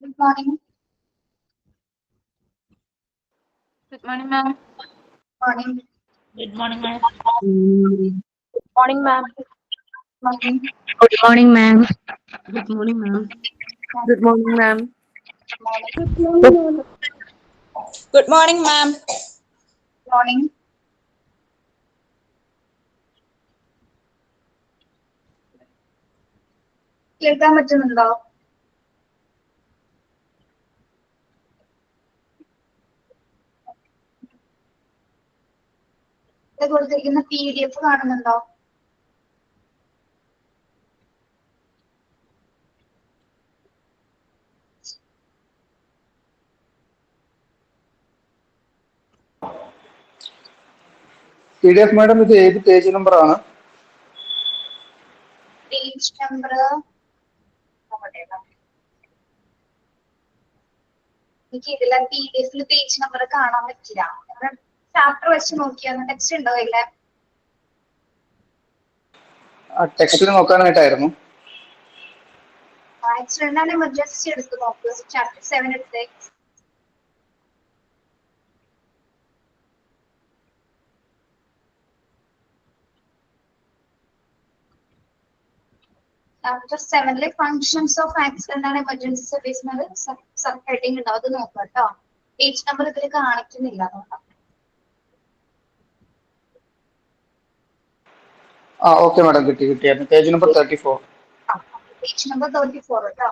Good morning. Good morning, ma'am. Morning. Good morning, ma'am. Morning, ma'am. Morning. Good morning, ma'am. Good morning, ma'am. Good morning, ma'am. Morning. Good morning, ma'am. Morning. കേൾക്കാൻ പറ്റുന്നുണ്ടോ? ഇത് കൊടുത്തിരിക്കുന്ന PDF കാണുന്നുണ്ടോ? PDF madam ഇത് ഏത് page number ആണ്? Page number എനിക്ക് ഇതിലെ PDF പേജ് നമ്പർ കാണാൻ പറ്റില്ല. ചാപ്റ്റർ വെച്ച് നോക്കിയാൽ ടെക്സ്റ്റ് ഉണ്ടോ ഇല്ലേ? ടെക്സ്റ്റിൽ നോക്കാനായിട്ടായിരുന്നു. ആക്സിഡന്റ് ആണ് എമർജൻസി എടുത്ത് നോക്കുക. ചാപ്റ്റർ 7 എടുത്തേ. Chapter 7 functions of accident and emergency service sub heading ഉണ്ടാവും. അത് നോക്കാം കേട്ടോ. പേജ് നമ്പർ ഇതിൽ കാണിക്കുന്നില്ല. നോക്കാം. ഓക്കെ മാഡം, കിട്ടിയായിരുന്നു. Page number 34. പേജ് നമ്പർ 34 കേട്ടോ.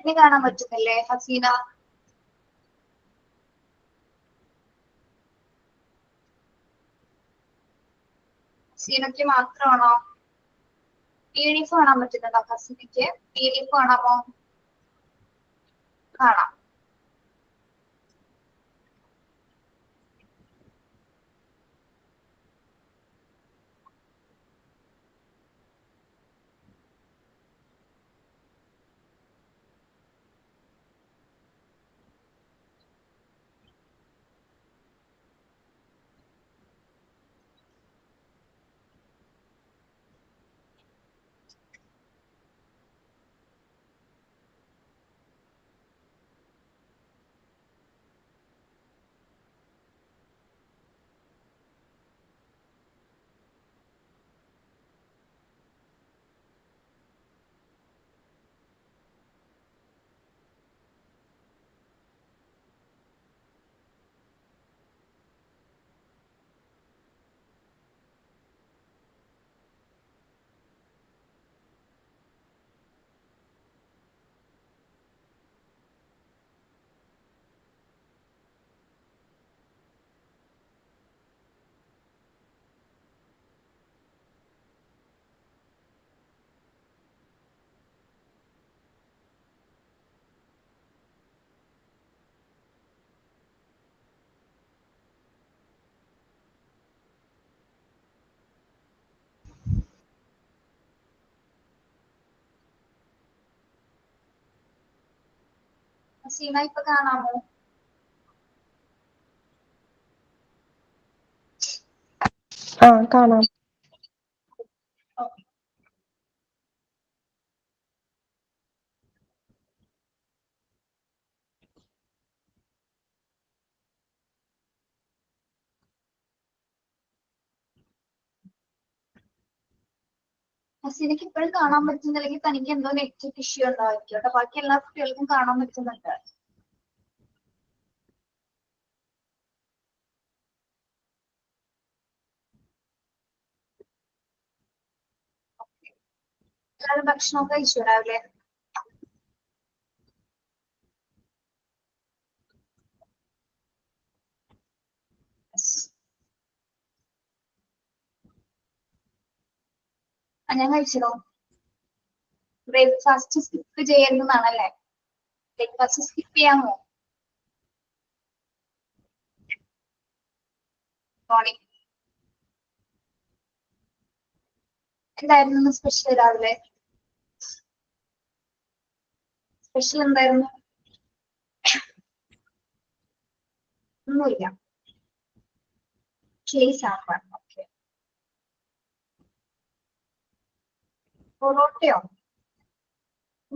ഇനി കാണാൻ പറ്റുന്നില്ലേ ഹസീന? ഹസീനക്ക് മാത്രമാണോ? PDF കാണാൻ പറ്റുന്നുണ്ടോ ഹസീനക്ക്? PDF കാണാമോ? കാണാം. ഹസീന ഇപ്പൊ കാണാമോ? കാണാം. ഹസീനക്ക് ഇപ്പോഴും കാണാൻ പറ്റുന്നില്ലെങ്കിൽ തനിക്ക് എന്തോ നെറ്റ് ഇഷ്യൂ ഉണ്ടായിരിക്കും കേട്ടോ. ബാക്കി എല്ലാ കുട്ടികൾക്കും കാണാൻ പറ്റുന്നുണ്ട്. എല്ലാവരും ഭക്ഷണമൊക്കെ കഴിച്ചു രാവിലെ? ഞാൻ കഴിച്ചതോ? ബ്രേക്ക്ഫാസ്റ്റ് സ്കിപ്പ് ചെയ്യരുതെന്നാണല്ലേ? ബ്രേക്ക്ഫാസ്റ്റ് സ്കിപ്പ് ചെയ്യാമോ? മോർണിംഗ് എന്തായിരുന്നു സ്പെഷ്യൽ രാവിലെ? സ്പെഷ്യൽ എന്തായിരുന്നു? ഒന്നുമില്ല. സാമ്പാർ. ഓക്കെ. പൊറോട്ടയോ?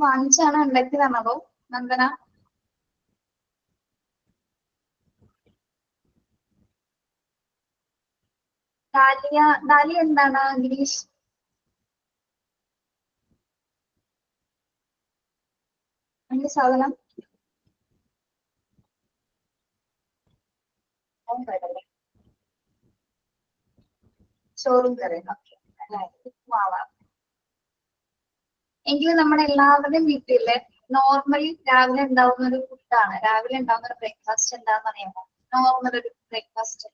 വാങ്ങിച്ചാണ് ഉണ്ടാക്കി തന്നതോ നന്ദന? ഡാലിയ എന്താണ് ഗിരീഷ്? അതിന്റെ സാധനം ചോറും കറിയും. ഓക്കെ. എങ്കിലും നമ്മുടെ എല്ലാവരുടെയും വീട്ടില് നോർമലി രാവിലെ ഉണ്ടാവുന്ന ഒരു ഫുഡാണ്, രാവിലെ ഉണ്ടാവുന്ന ഒരു ബ്രേക്ക്ഫാസ്റ്റ് എന്താണെന്ന് അറിയാമോ? നോർമൽ ഒരു ബ്രേക്ക്ഫാസ്റ്റ്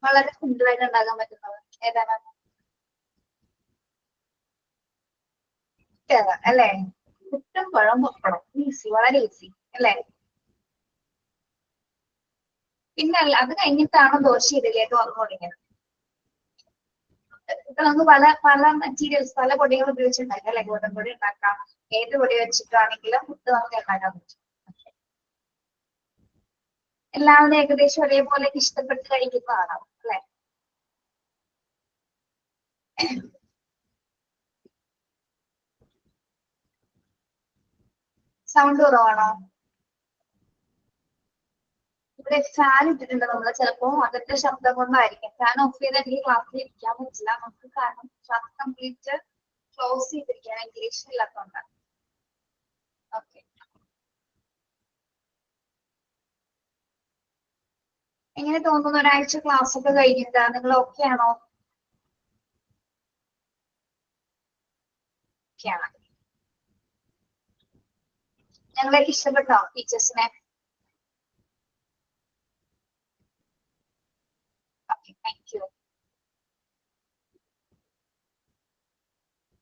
വളരെ സിമ്പിൾ ആയിട്ട് ഉണ്ടാക്കാൻ പറ്റുന്നത് ഏതാണ്? അല്ലേ? പുട്ടും പഴം പപ്പടം. ഈസി, വളരെ ഈസി അല്ലേ? പിന്നെ അല്ല, അത് കഴിഞ്ഞിട്ടാണ് ദോശ ഇഡലിയൊക്കെ വന്നു തുടങ്ങിയത്. ഇപ്പൊ നമുക്ക് പല പല മെറ്റീരിയൽസ്, പല പൊടികൾ ഉപയോഗിച്ചിട്ടുണ്ടാക്കാം അല്ലെ? ഗോതമ്പൊടി ഉണ്ടാക്കാം, ഏത് പൊടി വെച്ചിട്ടാണെങ്കിലും പുട്ട് നമുക്ക് ഉണ്ടാക്കാൻ പറ്റും. എല്ലാവരും ഏകദേശം ഒരേപോലെ ഇഷ്ടപ്പെട്ട് കഴിക്കുന്നതാണ് അല്ലെ? സൗണ്ട് കുറവാണോ? ഇവിടെ ഫാൻ ഇട്ടിട്ടുണ്ട് നമ്മള്, ചിലപ്പോ അതിന്റെ ശബ്ദം കൊണ്ടായിരിക്കും. ഫാൻ ഓഫ് ചെയ്ത് എനിക്ക് ക്ലാസ്സിൽ ഇരിക്കാൻ പറ്റില്ല നമുക്ക്, കാരണം ക്ലാസ് കംപ്ലീറ്റ് ക്ലോസ് ചെയ്തിരിക്കാൻ വെന്റിലേഷൻ ഇല്ലാത്തതുകൊണ്ട്. ഓക്കെ. എങ്ങനെ തോന്നുന്നു ഒരാഴ്ച ക്ലാസ് ഒക്കെ കഴിഞ്ഞിട്ട്? നിങ്ങൾ ഓക്കെ ആണോ? ഓക്കെയാണ്. ഞങ്ങളൊക്കെ ഇഷ്ടപ്പെട്ടോ ടീച്ചേഴ്സിനെ? Okay, thank you.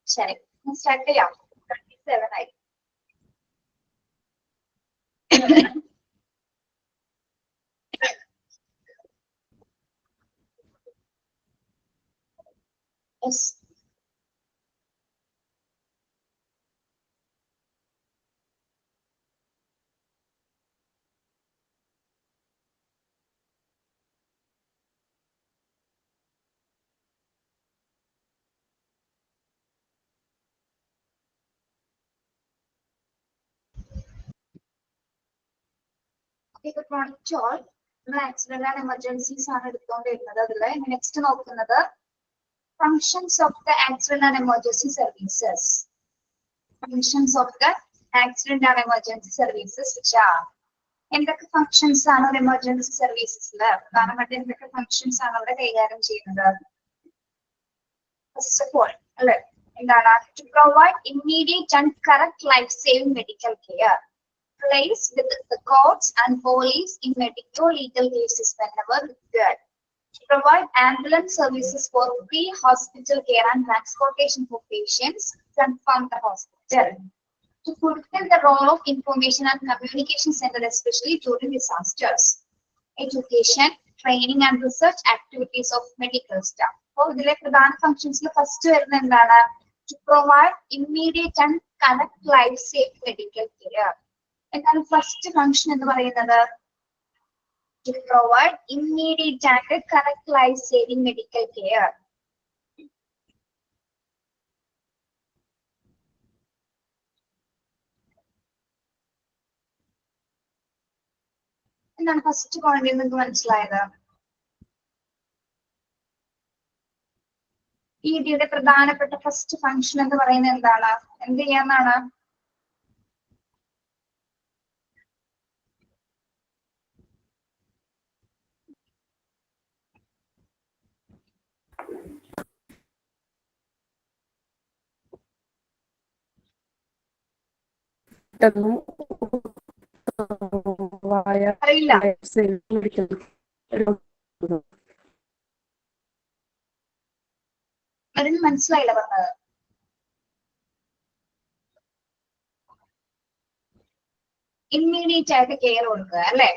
ശരി, സ്റ്റാർട്ട് ചെയ്യാം. 37 ആയി. Yes. Good morning to all. നമ്മൾ ആക്സിഡന്റ് ആൻഡ് എമർജൻസീസ് ആണ് എടുത്തുകൊണ്ടിരുന്നത്. അതില് നെക്സ്റ്റ് നോക്കുന്നത് functions of the accident and emergency services. Functions of the accident and emergency services. എന്തൊക്കെ ഫങ്ഷൻസ് ആണ് ഒരു എമർജൻസി സർവീസസില്? പ്രധാനമായിട്ട് എന്തൊക്കെ ഫങ്ഷൻസ് ആണ് അവിടെ കൈകാര്യം ചെയ്യുന്നത്? ഫസ്റ്റ് ഓഫ് ഓൾ അല്ലെ, എന്താണ്? To provide immediate and correct life saving medical care. Place with the courts and police in medical legal cases whenever required. To provide ambulance services for pre-hospital care and transportation for patients from the hospital. To fulfill the role of information and communication center, especially during disasters. Education, training and research activities of medical staff. അപ്പോൾ ഇതിലെ പ്രധാന ഫങ്ഷൻസിൽ first വരുന്ന എന്താണ്? To provide immediate and correct life-saving medical care. എന്താണ് first function എന്ന് പറയുന്നത്? To provide immediate and correct life-saving medical care. എന്താണ് first point നിങ്ങൾക്ക് മനസ്സിലായത്? ഈ ഇതിയുടെ പ്രധാനപ്പെട്ട ഫസ്റ്റ് ഫങ്ഷൻ എന്ന് പറയുന്നത് എന്താണ്? എന്ത് ചെയ്യാന്നാണ്? അറിയില്ല. അതിന് മനസ്സിലായില്ല പറഞ്ഞത്. ഇമ്മീഡിയറ്റ് ആയിട്ട് കെയർ കൊടുക്കുക അല്ലെ.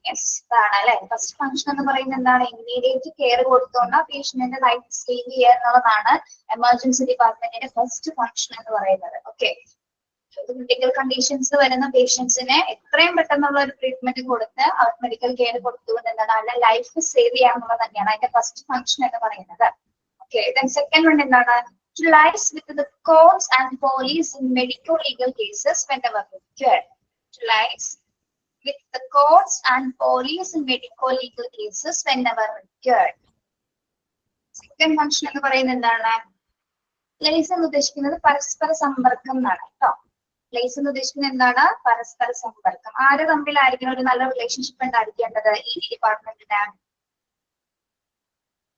യെസ്, അതാണ് അല്ലെ ഫസ്റ്റ് ഫംഗ്ഷൻ എന്ന് പറയുന്നത്. എന്താണ്? ഇമ്മീഡിയറ്റ് കെയർ കൊടുത്തുകൊണ്ട് പേഷ്യന്റിന്റെ ലൈഫ് സേവ് ചെയ്യുക എന്നുള്ളതാണ് എമർജൻസി ഡിപ്പാർട്ട്മെന്റിന്റെ ഫസ്റ്റ് ഫംഗ്ഷൻ എന്ന് പറയുന്നത്. ഓക്കെ, ക്രിട്ടിക്കൽ കണ്ടീഷൻസ് വരുന്ന പേഷ്യൻസിനെ എത്രയും പെട്ടെന്നുള്ള ഒരു ട്രീറ്റ്മെന്റ് കൊടുത്ത് അവർ മെഡിക്കൽ കെയർ കൊടുത്തുകൊണ്ട് എന്താണ് അവരുടെ ലൈഫ് സേവ് ചെയ്യുക എന്നുള്ളത് തന്നെയാണ് അതിന്റെ ഫസ്റ്റ് ഫംഗ്ഷൻ എന്ന് പറയുന്നത്. ഓക്കെ, സെക്കൻഡ് വൺ എന്താണ്? To liaise with the courts and police in medico-legal cases whenever required. To liaise with the courts and police in medico-legal cases whenever required. Second function എന്ന് പറയുന്നത് എന്താണ്? Lies എന്ന് ഉദ്ദേശിക്കുന്നത് പരസ്പര സമ്പർക്കം എന്നാണ് കേട്ടോ. ലൈസ് എന്ന് ഉദ്ദേശിക്കുന്നത് എന്താണ്? പരസ്പര സമ്പർക്കം. ആര് തമ്മിലായിരിക്കണം ഒരു നല്ല റിലേഷൻഷിപ്പ് ഉണ്ടായിരിക്കേണ്ടത് ഈ ഡിപ്പാർട്ട്മെന്റിന്?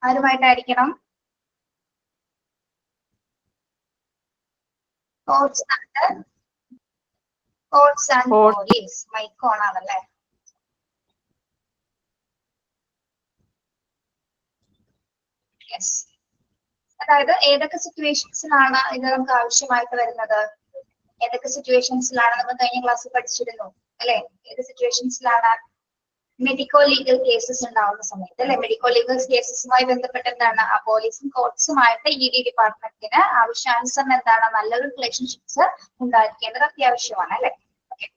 ആരുമായിട്ടായിരിക്കണം? Courts and police. Mic on ആണല്ലേ? യെസ്, അതായത് ഏതൊക്കെ സിറ്റുവേഷൻസിലാണ് ഇത് നമുക്ക് ആവശ്യമായിട്ട് വരുന്നത്? ഏതൊക്കെ സിറ്റുവേഷൻസിലാണ് നമ്മൾ കഴിഞ്ഞ ക്ലാസ്സിൽ പഠിച്ചിരുന്നു അല്ലെ? ഏത് സിറ്റുവേഷൻസിലാണ്? മെഡിക്കോ ലീഗൽ കേസസ് ഉണ്ടാവുന്ന സമയത്ത് അല്ലെ? മെഡിക്കോ ലീഗൽ കേസസുമായി ബന്ധപ്പെട്ട് എന്താണ് ആ പോലീസും കോർട്സുമായിട്ട് ഇ ഡിപ്പാർട്ട്മെന്റിന് ആവശ്യാനുസരണം എന്താണ് നല്ലൊരു റിലേഷൻഷിപ്സ് ഉണ്ടായിരിക്കേണ്ടത് അത്യാവശ്യമാണ് അല്ലെ? Okay,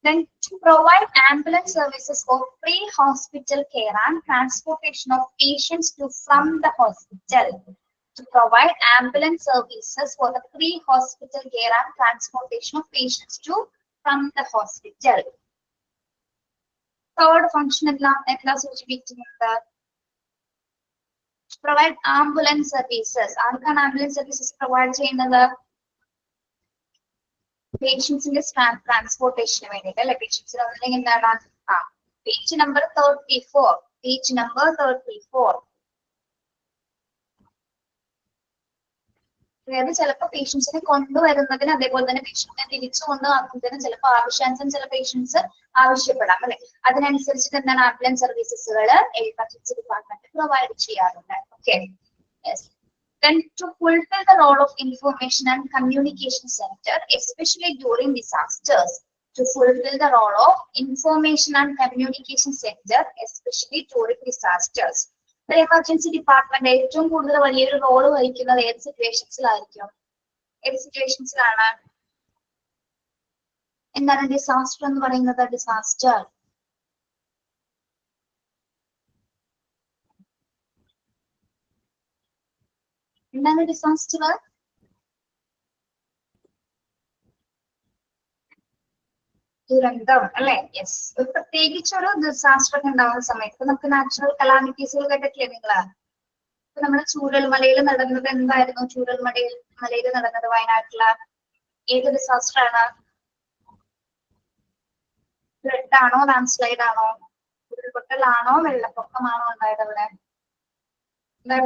then to provide ambulance services for pre-hospital care and transportation of patients to from the hospital. To provide ambulance services for the pre-hospital care and transportation of patients to from the hospital. Third function എന്താ സൂചിപ്പിക്കുന്നത്? To provide ambulance services. ആർക്കാണ് ambulance services provide ചെയ്യുന്നത്? പേഷ്യൻസിന്റെ ട്രാൻസ്പോർട്ടേഷന് വേണ്ടിയിട്ട് അല്ലെ? പേഷ്യൻസിന് ഒന്നില്ലെങ്കിൽ എന്താണ്? Page number 34. Page number 34. അതായത് ചിലപ്പോൾ പേഷ്യൻസിനെ കൊണ്ടുവരുന്നതിന് അതേപോലെ തന്നെ പേഷ്യന്റിനെ തിരിച്ചു കൊണ്ടുവന്നതിന് ചിലപ്പോൾ ആവശ്യാനുസരണം ചില പേഷ്യൻസ് ആവശ്യപ്പെടാം അല്ലെ? അതിനനുസരിച്ചിട്ട് എന്താണ് ആംബുലൻസ് സർവീസസുകൾ എമർജൻസി ഡിപ്പാർട്ട്മെന്റ് പ്രൊവൈഡ് ചെയ്യാറുണ്ട്. Okay, then to fulfill the role of information and communication center, especially during disasters. To fulfill the role of information and communication center, especially during disasters. Emergency department ഏറ്റവും കൂടുതൽ വലിയൊരു role വഹിക്കുന്നത് ഏത് സിറ്റുവേഷൻസിലായിരിക്കും? ഏത് സിറ്റുവേഷൻസിലാണ്? എന്താണ് disaster എന്ന് പറയുന്നത്? ഡിസാസ്റ്റർ എന്താണ്? ഡിസാസ്റ്റർ ദുരന്തം അല്ലെ? യെസ്, ഒരു പ്രത്യേകിച്ചൊരു ഡിസാസ്റ്റർ ഒക്കെ ഉണ്ടാവുന്ന സമയത്ത് നമുക്ക് നാച്ചുറൽ കലാമിറ്റീസുകൾ കേട്ടിട്ടില്ലേ നിങ്ങള്? ഇപ്പൊ നമ്മുടെ ചൂരൽമലയിൽ നടന്നത് എന്തായിരുന്നു? മലയിൽ നടന്നത് വയനാട്ടില് ഏത് ഡിസാസ്റ്റർ ആണ്? ഫ്ലഡ് ആണോ? ലാൻഡ് സ്ലൈഡ് ആണോ? ഉരുൾപൊട്ടലാണോ? വെള്ളപ്പൊക്കമാണോ ഉണ്ടായത്? അവിടെ എന്താ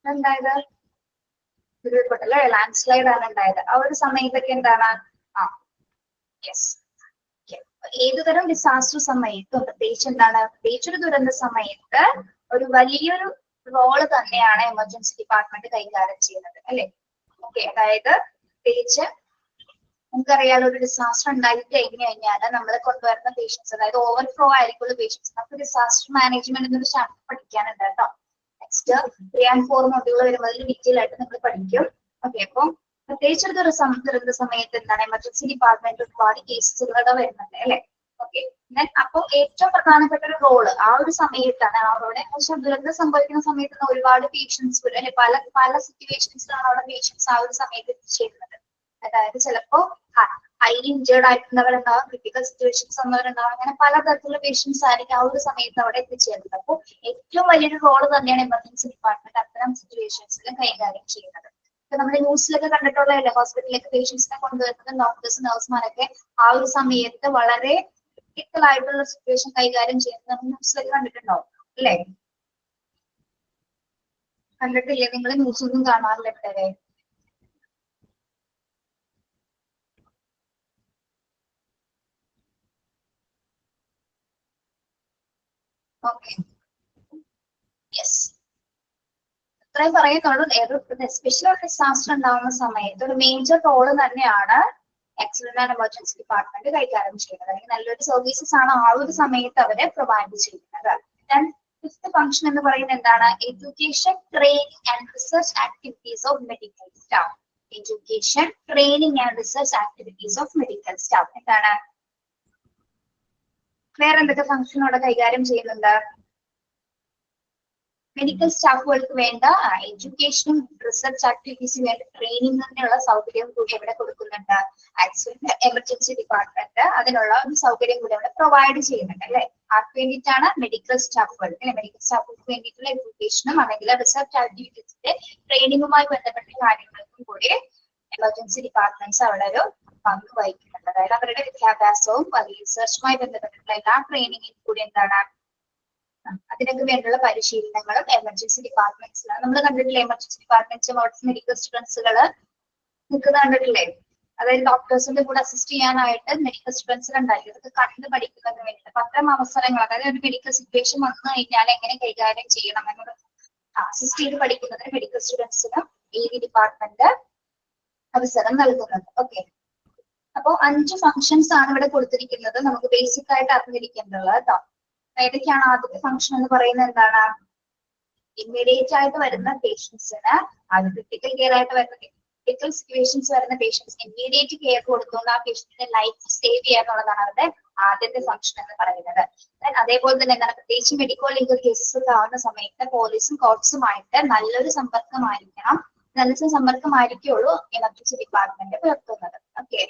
ഉണ്ടായത്? ഉരുൾപൊട്ടൽ, ലാൻഡ് സ്ലൈഡ് ആണ് ഉണ്ടായത്. ആ ഒരു സമയത്തൊക്കെ എന്താണ്? യെസ്, ഏതുതരം ഡിസാസ്റ്റർ സമയത്തും പ്രത്യേകിച്ച് എന്താണ്? പ്രത്യേകിച്ചൊരു ദുരന്ത സമയത്ത് ഒരു വലിയൊരു റോള് തന്നെയാണ് എമർജൻസി ഡിപ്പാർട്ട്മെന്റ് കൈകാര്യം ചെയ്യുന്നത് അല്ലെ? ഓക്കെ, അതായത് പ്രത്യേകിച്ച് നമുക്കറിയാലോ ഒരു ഡിസാസ്റ്റർ ഉണ്ടായി കഴിഞ്ഞു കഴിഞ്ഞാൽ നമ്മൾ കൊണ്ടുവരുന്ന പേഷ്യൻസ് അതായത് ഓവർഫ്ലോ ആയിരിക്കുള്ള പേഷ്യൻസ്. നമുക്ക് ഡിസാസ്റ്റർ മാനേജ്മെന്റ് എന്നൊരു ചാപ്റ്റർ പഠിക്കാനുണ്ട് കേട്ടോ. നെക്സ്റ്റ് 3 and 4 മൊഡ്യൂൾ വരുമ്പോൾ അതിൽ ഡീറ്റെയിൽ ആയിട്ട് നമ്മൾ പഠിക്കും. ഓക്കെ, അപ്പം പ്രത്യേകിച്ച് ഒരു ദുരന്ത സമയത്ത് എന്താണ് എമർജൻസി ഡിപ്പാർട്ട്മെന്റ് ഒരുപാട് കേസുകൾ വരുന്നുണ്ട് അല്ലെ? ഓക്കെ, അപ്പോൾ ഏറ്റവും പ്രധാനപ്പെട്ട ഒരു റോള് ആ ഒരു സമയത്താണ് അവിടെ. പക്ഷെ ദുരന്തം സംഭവിക്കുന്ന സമയത്ത് ഒരുപാട് പേഷ്യൻസ് വരും അല്ലെ? പല സിറ്റുവേഷൻസിലാണ് അവിടെ പേഷ്യൻസ് ആ ഒരു സമയത്ത് എത്തിച്ചേരുന്നത്. അതായത് ചിലപ്പോ ഹൈലി ഇഞ്ചേർഡ് ആയിട്ടുള്ളവരുണ്ടാവും, ക്രിട്ടിക്കൽ സിറ്റുവേഷൻസ് വന്നവരുണ്ടാവും, അങ്ങനെ പലതരത്തിലുള്ള പേഷ്യൻസ് ആയിരിക്കും ആ ഒരു സമയത്ത് അവിടെ എത്തിച്ചേരുന്നത്. അപ്പോൾ ഏറ്റവും വലിയൊരു റോള് തന്നെയാണ് എമർജൻസി ഡിപ്പാർട്ട്മെന്റ് അത്തരം സിറ്റുവേഷൻസിൽ കൈകാര്യം ചെയ്യുന്നത്. ഇപ്പൊ നമ്മുടെ ന്യൂസിലൊക്കെ കണ്ടിട്ടുള്ളതല്ലേ ഹോസ്പിറ്റലിലേക്ക് പേഷ്യൻസിനെ കൊണ്ടുവരുന്നത് ഡോക്ടേഴ്സ് നഴ്സുമാരൊക്കെ ആ ഒരു സമയത്ത് വളരെ ക്രിട്ടിക്കൽ ആയിട്ടുള്ള സിറ്റുവേഷൻ കൈകാര്യം ചെയ്യുന്നത് നമ്മൾ ന്യൂസിലൊക്കെ കണ്ടിട്ടുണ്ടാവും അല്ലേ? കണ്ടിട്ടില്ലേ? നിങ്ങൾ ന്യൂസ് ഒന്നും കാണാറില്ല ഇട്ടേ? Okay, yes. ഇത്രയും പറയുന്നുള്ളൂ. എസ്പെഷ്യലി ഒരു ഡിസാസ്റ്റർ ഉണ്ടാവുന്ന സമയത്ത് ഒരു മേജർ റോള് തന്നെയാണ് ആക്സിഡന്റ് ആൻഡ് എമർജൻസി ഡിപ്പാർട്ട്മെന്റ് കൈകാര്യം ചെയ്യുന്നത്. അല്ലെങ്കിൽ നല്ലൊരു സർവീസസ് ആണ് ആ ഒരു സമയത്ത് അവരെ പ്രൊവൈഡ് ചെയ്യുന്നത്. ഫിഫ്ത്ത് ഫംഗ്ഷൻ എന്ന് പറയുന്നത് എന്താണ്? Education, training and research activities of medical staff. Education, training and research activities of medical staff. എന്താണ് വേറെ എന്തൊക്കെ ഫംഗ്ഷൻ അവിടെ കൈകാര്യം ചെയ്യുന്നുണ്ട്? മെഡിക്കൽ സ്റ്റാഫുകൾക്ക് വേണ്ട എഡ്യൂക്കേഷനും റിസർച്ച് ആക്ടിവിറ്റീസിന് വേണ്ട ട്രെയിനിങ് തന്നെയുള്ള സൗകര്യം കൂടി ഇവിടെ കൊടുക്കുന്നുണ്ട്. ആക്സിഡന്റ് എമർജൻസി ഡിപ്പാർട്ട്മെന്റ് അതിനുള്ള ഒരു സൗകര്യം കൂടി അവിടെ പ്രൊവൈഡ് ചെയ്യുന്നുണ്ട് അല്ലെ. ആർക്ക് വേണ്ടിയിട്ടാണ്? മെഡിക്കൽ സ്റ്റാഫുകൾ. മെഡിക്കൽ സ്റ്റാഫുകൾക്ക് വേണ്ടിയിട്ടുള്ള എഡ്യൂക്കേഷനും അല്ലെങ്കിൽ റിസർച്ച് ആക്ടിവിറ്റീസിന്റെ ട്രെയിനിങ്ങുമായി ബന്ധപ്പെട്ട കാര്യങ്ങൾക്കും കൂടി എമർജൻസി ഡിപ്പാർട്ട്മെന്റ്സ് അവിടെ ഒരു പങ്ക് വഹിക്കുന്നുണ്ട്. അതായത് അവരുടെ വിദ്യാഭ്യാസവും റിസർച്ചുമായി ബന്ധപ്പെട്ടിട്ടുള്ള എല്ലാ ട്രെയിനിങ്ങും കൂടി എന്താണ് അതിനൊക്കെ വേണ്ടിയുള്ള പരിശീലനങ്ങളും എമർജൻസി ഡിപ്പാർട്ട്മെന്റ്സിലാണ്. നമ്മൾ കണ്ടിട്ടില്ലേ എമർജൻസി ഡിപ്പാർട്ട്മെന്റ്സും അവിടുത്തെ മെഡിക്കൽ സ്റ്റുഡൻസുകള് നിൽക്കുന്നത് കണ്ടിട്ടില്ലേ? അതായത് ഡോക്ടേഴ്സിന്റെ കൂടെ അസിസ്റ്റ് ചെയ്യാനായിട്ട് മെഡിക്കൽ സ്റ്റുഡൻസ് ഉണ്ടായി. അതൊക്കെ കണ്ട് പഠിക്കുന്നതിന് വേണ്ടിയിട്ട് അത്തരം അവസരങ്ങൾ, അതായത് ഒരു മെഡിക്കൽ സിറ്റുവേഷൻ വന്നു കഴിഞ്ഞാൽ എങ്ങനെ കൈകാര്യം ചെയ്യണം എന്നത് അസിസ്റ്റ് ചെയ്ത് പഠിക്കുന്നതിന് മെഡിക്കൽ സ്റ്റുഡൻസിനും ഈ ഡിപ്പാർട്ട്മെന്റ് അവസരം നൽകുന്നത്. ഓക്കെ, അപ്പോ 5 ഫംഗ്ഷൻസ് ആണ് ഇവിടെ കൊടുത്തിരിക്കുന്നത്. നമുക്ക് ബേസിക് ആയിട്ട് അറിഞ്ഞിരിക്കേണ്ടത് കേട്ടോ. ഏതൊക്കെയാണ്? ആദ്യത്തെ ഫംഗ്ഷൻ എന്ന് പറയുന്നത് എന്താണ്? ഇമ്മീഡിയറ്റ് ആയിട്ട് വരുന്ന പേഷ്യൻസിന്, അത് ക്രിട്ടിക്കൽ കെയർ ആയിട്ട് വരുന്ന ക്രിട്ടിക്കൽ സിറ്റുവേഷൻസ് വരുന്ന പേഷ്യൻസ് ഇമ്മീഡിയറ്റ് കെയർ കൊടുത്തുകൊണ്ട് ആ പേഷ്യന്റിന്റെ ലൈഫ് സേവ് ചെയ്യുക എന്നുള്ളതാണ് അവരുടെ ആദ്യത്തെ ഫംഗ്ഷൻ എന്ന് പറയുന്നത്. അതേപോലെ തന്നെ എന്താണ്? പ്രത്യേകിച്ച് മെഡിക്കോ ലീഗൽ കേസസ് ആവുന്ന സമയത്ത് പോലീസും കോർട്സുമായിട്ട് നല്ലൊരു സമ്പർക്കമായിരിക്കണം. നല്ലൊരു സമ്പർക്കമായിരിക്കുള്ളൂ എമർജൻസി ഡിപ്പാർട്ട്മെന്റ് പുലർത്തുന്നത്. ഓക്കെ,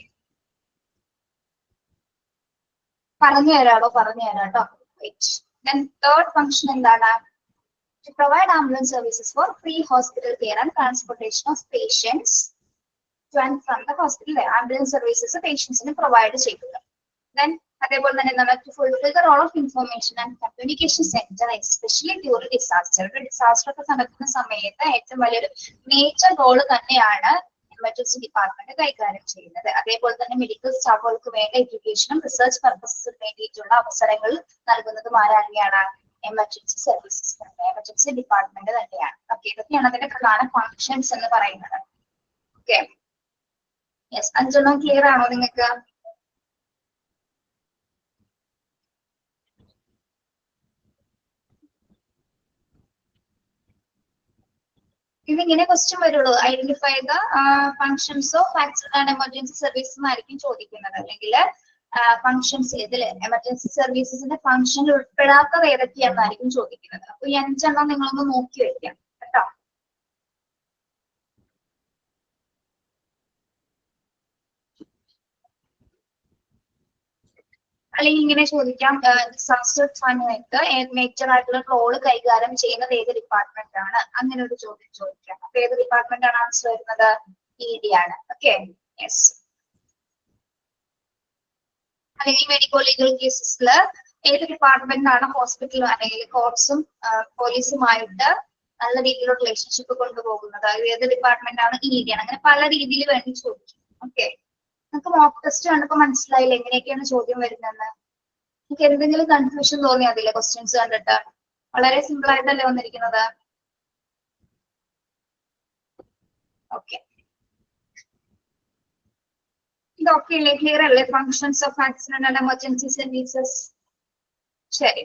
പറഞ്ഞു തരാട്ടോ. Then third function എന്താണ്? To provide ambulance services for free hospital care and transportation of patients to and from the hospital. Ambulance services patientsന് പ്രൊവൈഡ് ചെയ്യുക. Then അതേപോലെ തന്നെ എന്താണ്? To fulfill the role of information and communication center, especially during disaster. ഒരു disaster ഒക്കെ നടക്കുന്ന സമയത്ത് ഏറ്റവും വലിയൊരു മേജർ റോള് തന്നെയാണ് എമർജൻസി ഡിപ്പാർട്ട്മെന്റ് കൈകാര്യം ചെയ്യുന്നത്. അതേപോലെ തന്നെ മെഡിക്കൽ സ്റ്റാഫുകൾക്ക് വേണ്ട എഡ്യൂക്കേഷനും റിസർച്ച് പർപ്പസിന് വേണ്ടിയിട്ടുള്ള അവസരങ്ങൾ നൽകുന്നതും ആരാണ്? എമർജൻസി സർവീസസ്, എമർജൻസി ഡിപ്പാർട്ട്മെന്റ് തന്നെയാണ്. ഓക്കെ, ഇതൊക്കെയാണ് അതിന്റെ പ്രധാന ഫങ്ഷൻസ് എന്ന് പറയുന്നത്. ഓക്കെ, യെസ്, 5 ക്ലിയർ ആണോ നിങ്ങൾക്ക്? ഇതിങ്ങനെ ക്വസ്റ്റ്യൻ വരുള്ളൂ. Identify the functions of accident and emergency service എന്നായിരിക്കും ചോദിക്കുന്നത്. അല്ലെങ്കിൽ ഫങ്ഷൻസ് ഇതില് എമർജൻസി സർവീസസിന്റെ ഫങ്ഷനിൽ ഉൾപ്പെടാത്തത് ഏതൊക്കെയാണെന്നായിരിക്കും ചോദിക്കുന്നത്. അപ്പൊ ഈ 5 നിങ്ങളൊന്ന് നോക്കി വെക്കാം കേട്ടോ. അല്ലെങ്കിൽ ഇങ്ങനെ ചോദിക്കാം, ഡിസാസ്റ്റർ സമയത്ത് മേജർ ആയിട്ടുള്ള റോള് കൈകാര്യം ചെയ്യുന്നത് ഏത് ഡിപ്പാർട്ട്മെന്റ് ആണ്? അങ്ങനെ ഒരു ചോദ്യം ചോദിക്കാം. അപ്പൊ ഏത് ഡിപ്പാർട്ട്മെന്റ് ആണ് ആൻസർ വരുന്നത്? ED ആണ്. Okay, yes. അല്ലെങ്കിൽ മെഡിക്കോ ലീഗൽ കേസസിൽ ഏത് ഡിപ്പാർട്ട്മെന്റ് ആണ് ഹോസ്പിറ്റൽ അല്ലെങ്കിൽ കോർട്സും പോലീസുമായിട്ട് നല്ല രീതിയിലുള്ള റിലേഷൻഷിപ്പ് കൊണ്ടുപോകുന്നത്? ഏത് ഡിപ്പാർട്ട്മെന്റ് ആണ്? ED ആണ്. അങ്ങനെ പല രീതിയിൽ വേണ്ടി ചോദിക്കും. ഓക്കെ, നിങ്ങൾക്ക് മോക്ക് ടെസ്റ്റ് കണ്ടപ്പോ മനസ്സിലായില്ല എങ്ങനെയൊക്കെയാണ് ചോദ്യം വരുന്നതെന്ന്? നിങ്ങൾക്ക് എന്തെങ്കിലും കൺഫ്യൂഷൻ തോന്നിയോ അതിലെ ക്വസ്റ്റ്യൻസ് കണ്ടിട്ട്? വളരെ സിമ്പിൾ ആയിട്ടല്ലേ വന്നിരിക്കുന്നത്. ഓക്കെ, ഇതൊക്കെ അല്ലേ? ക്ലിയർ അല്ലേ? Functions of accident and emergency services. ശരി,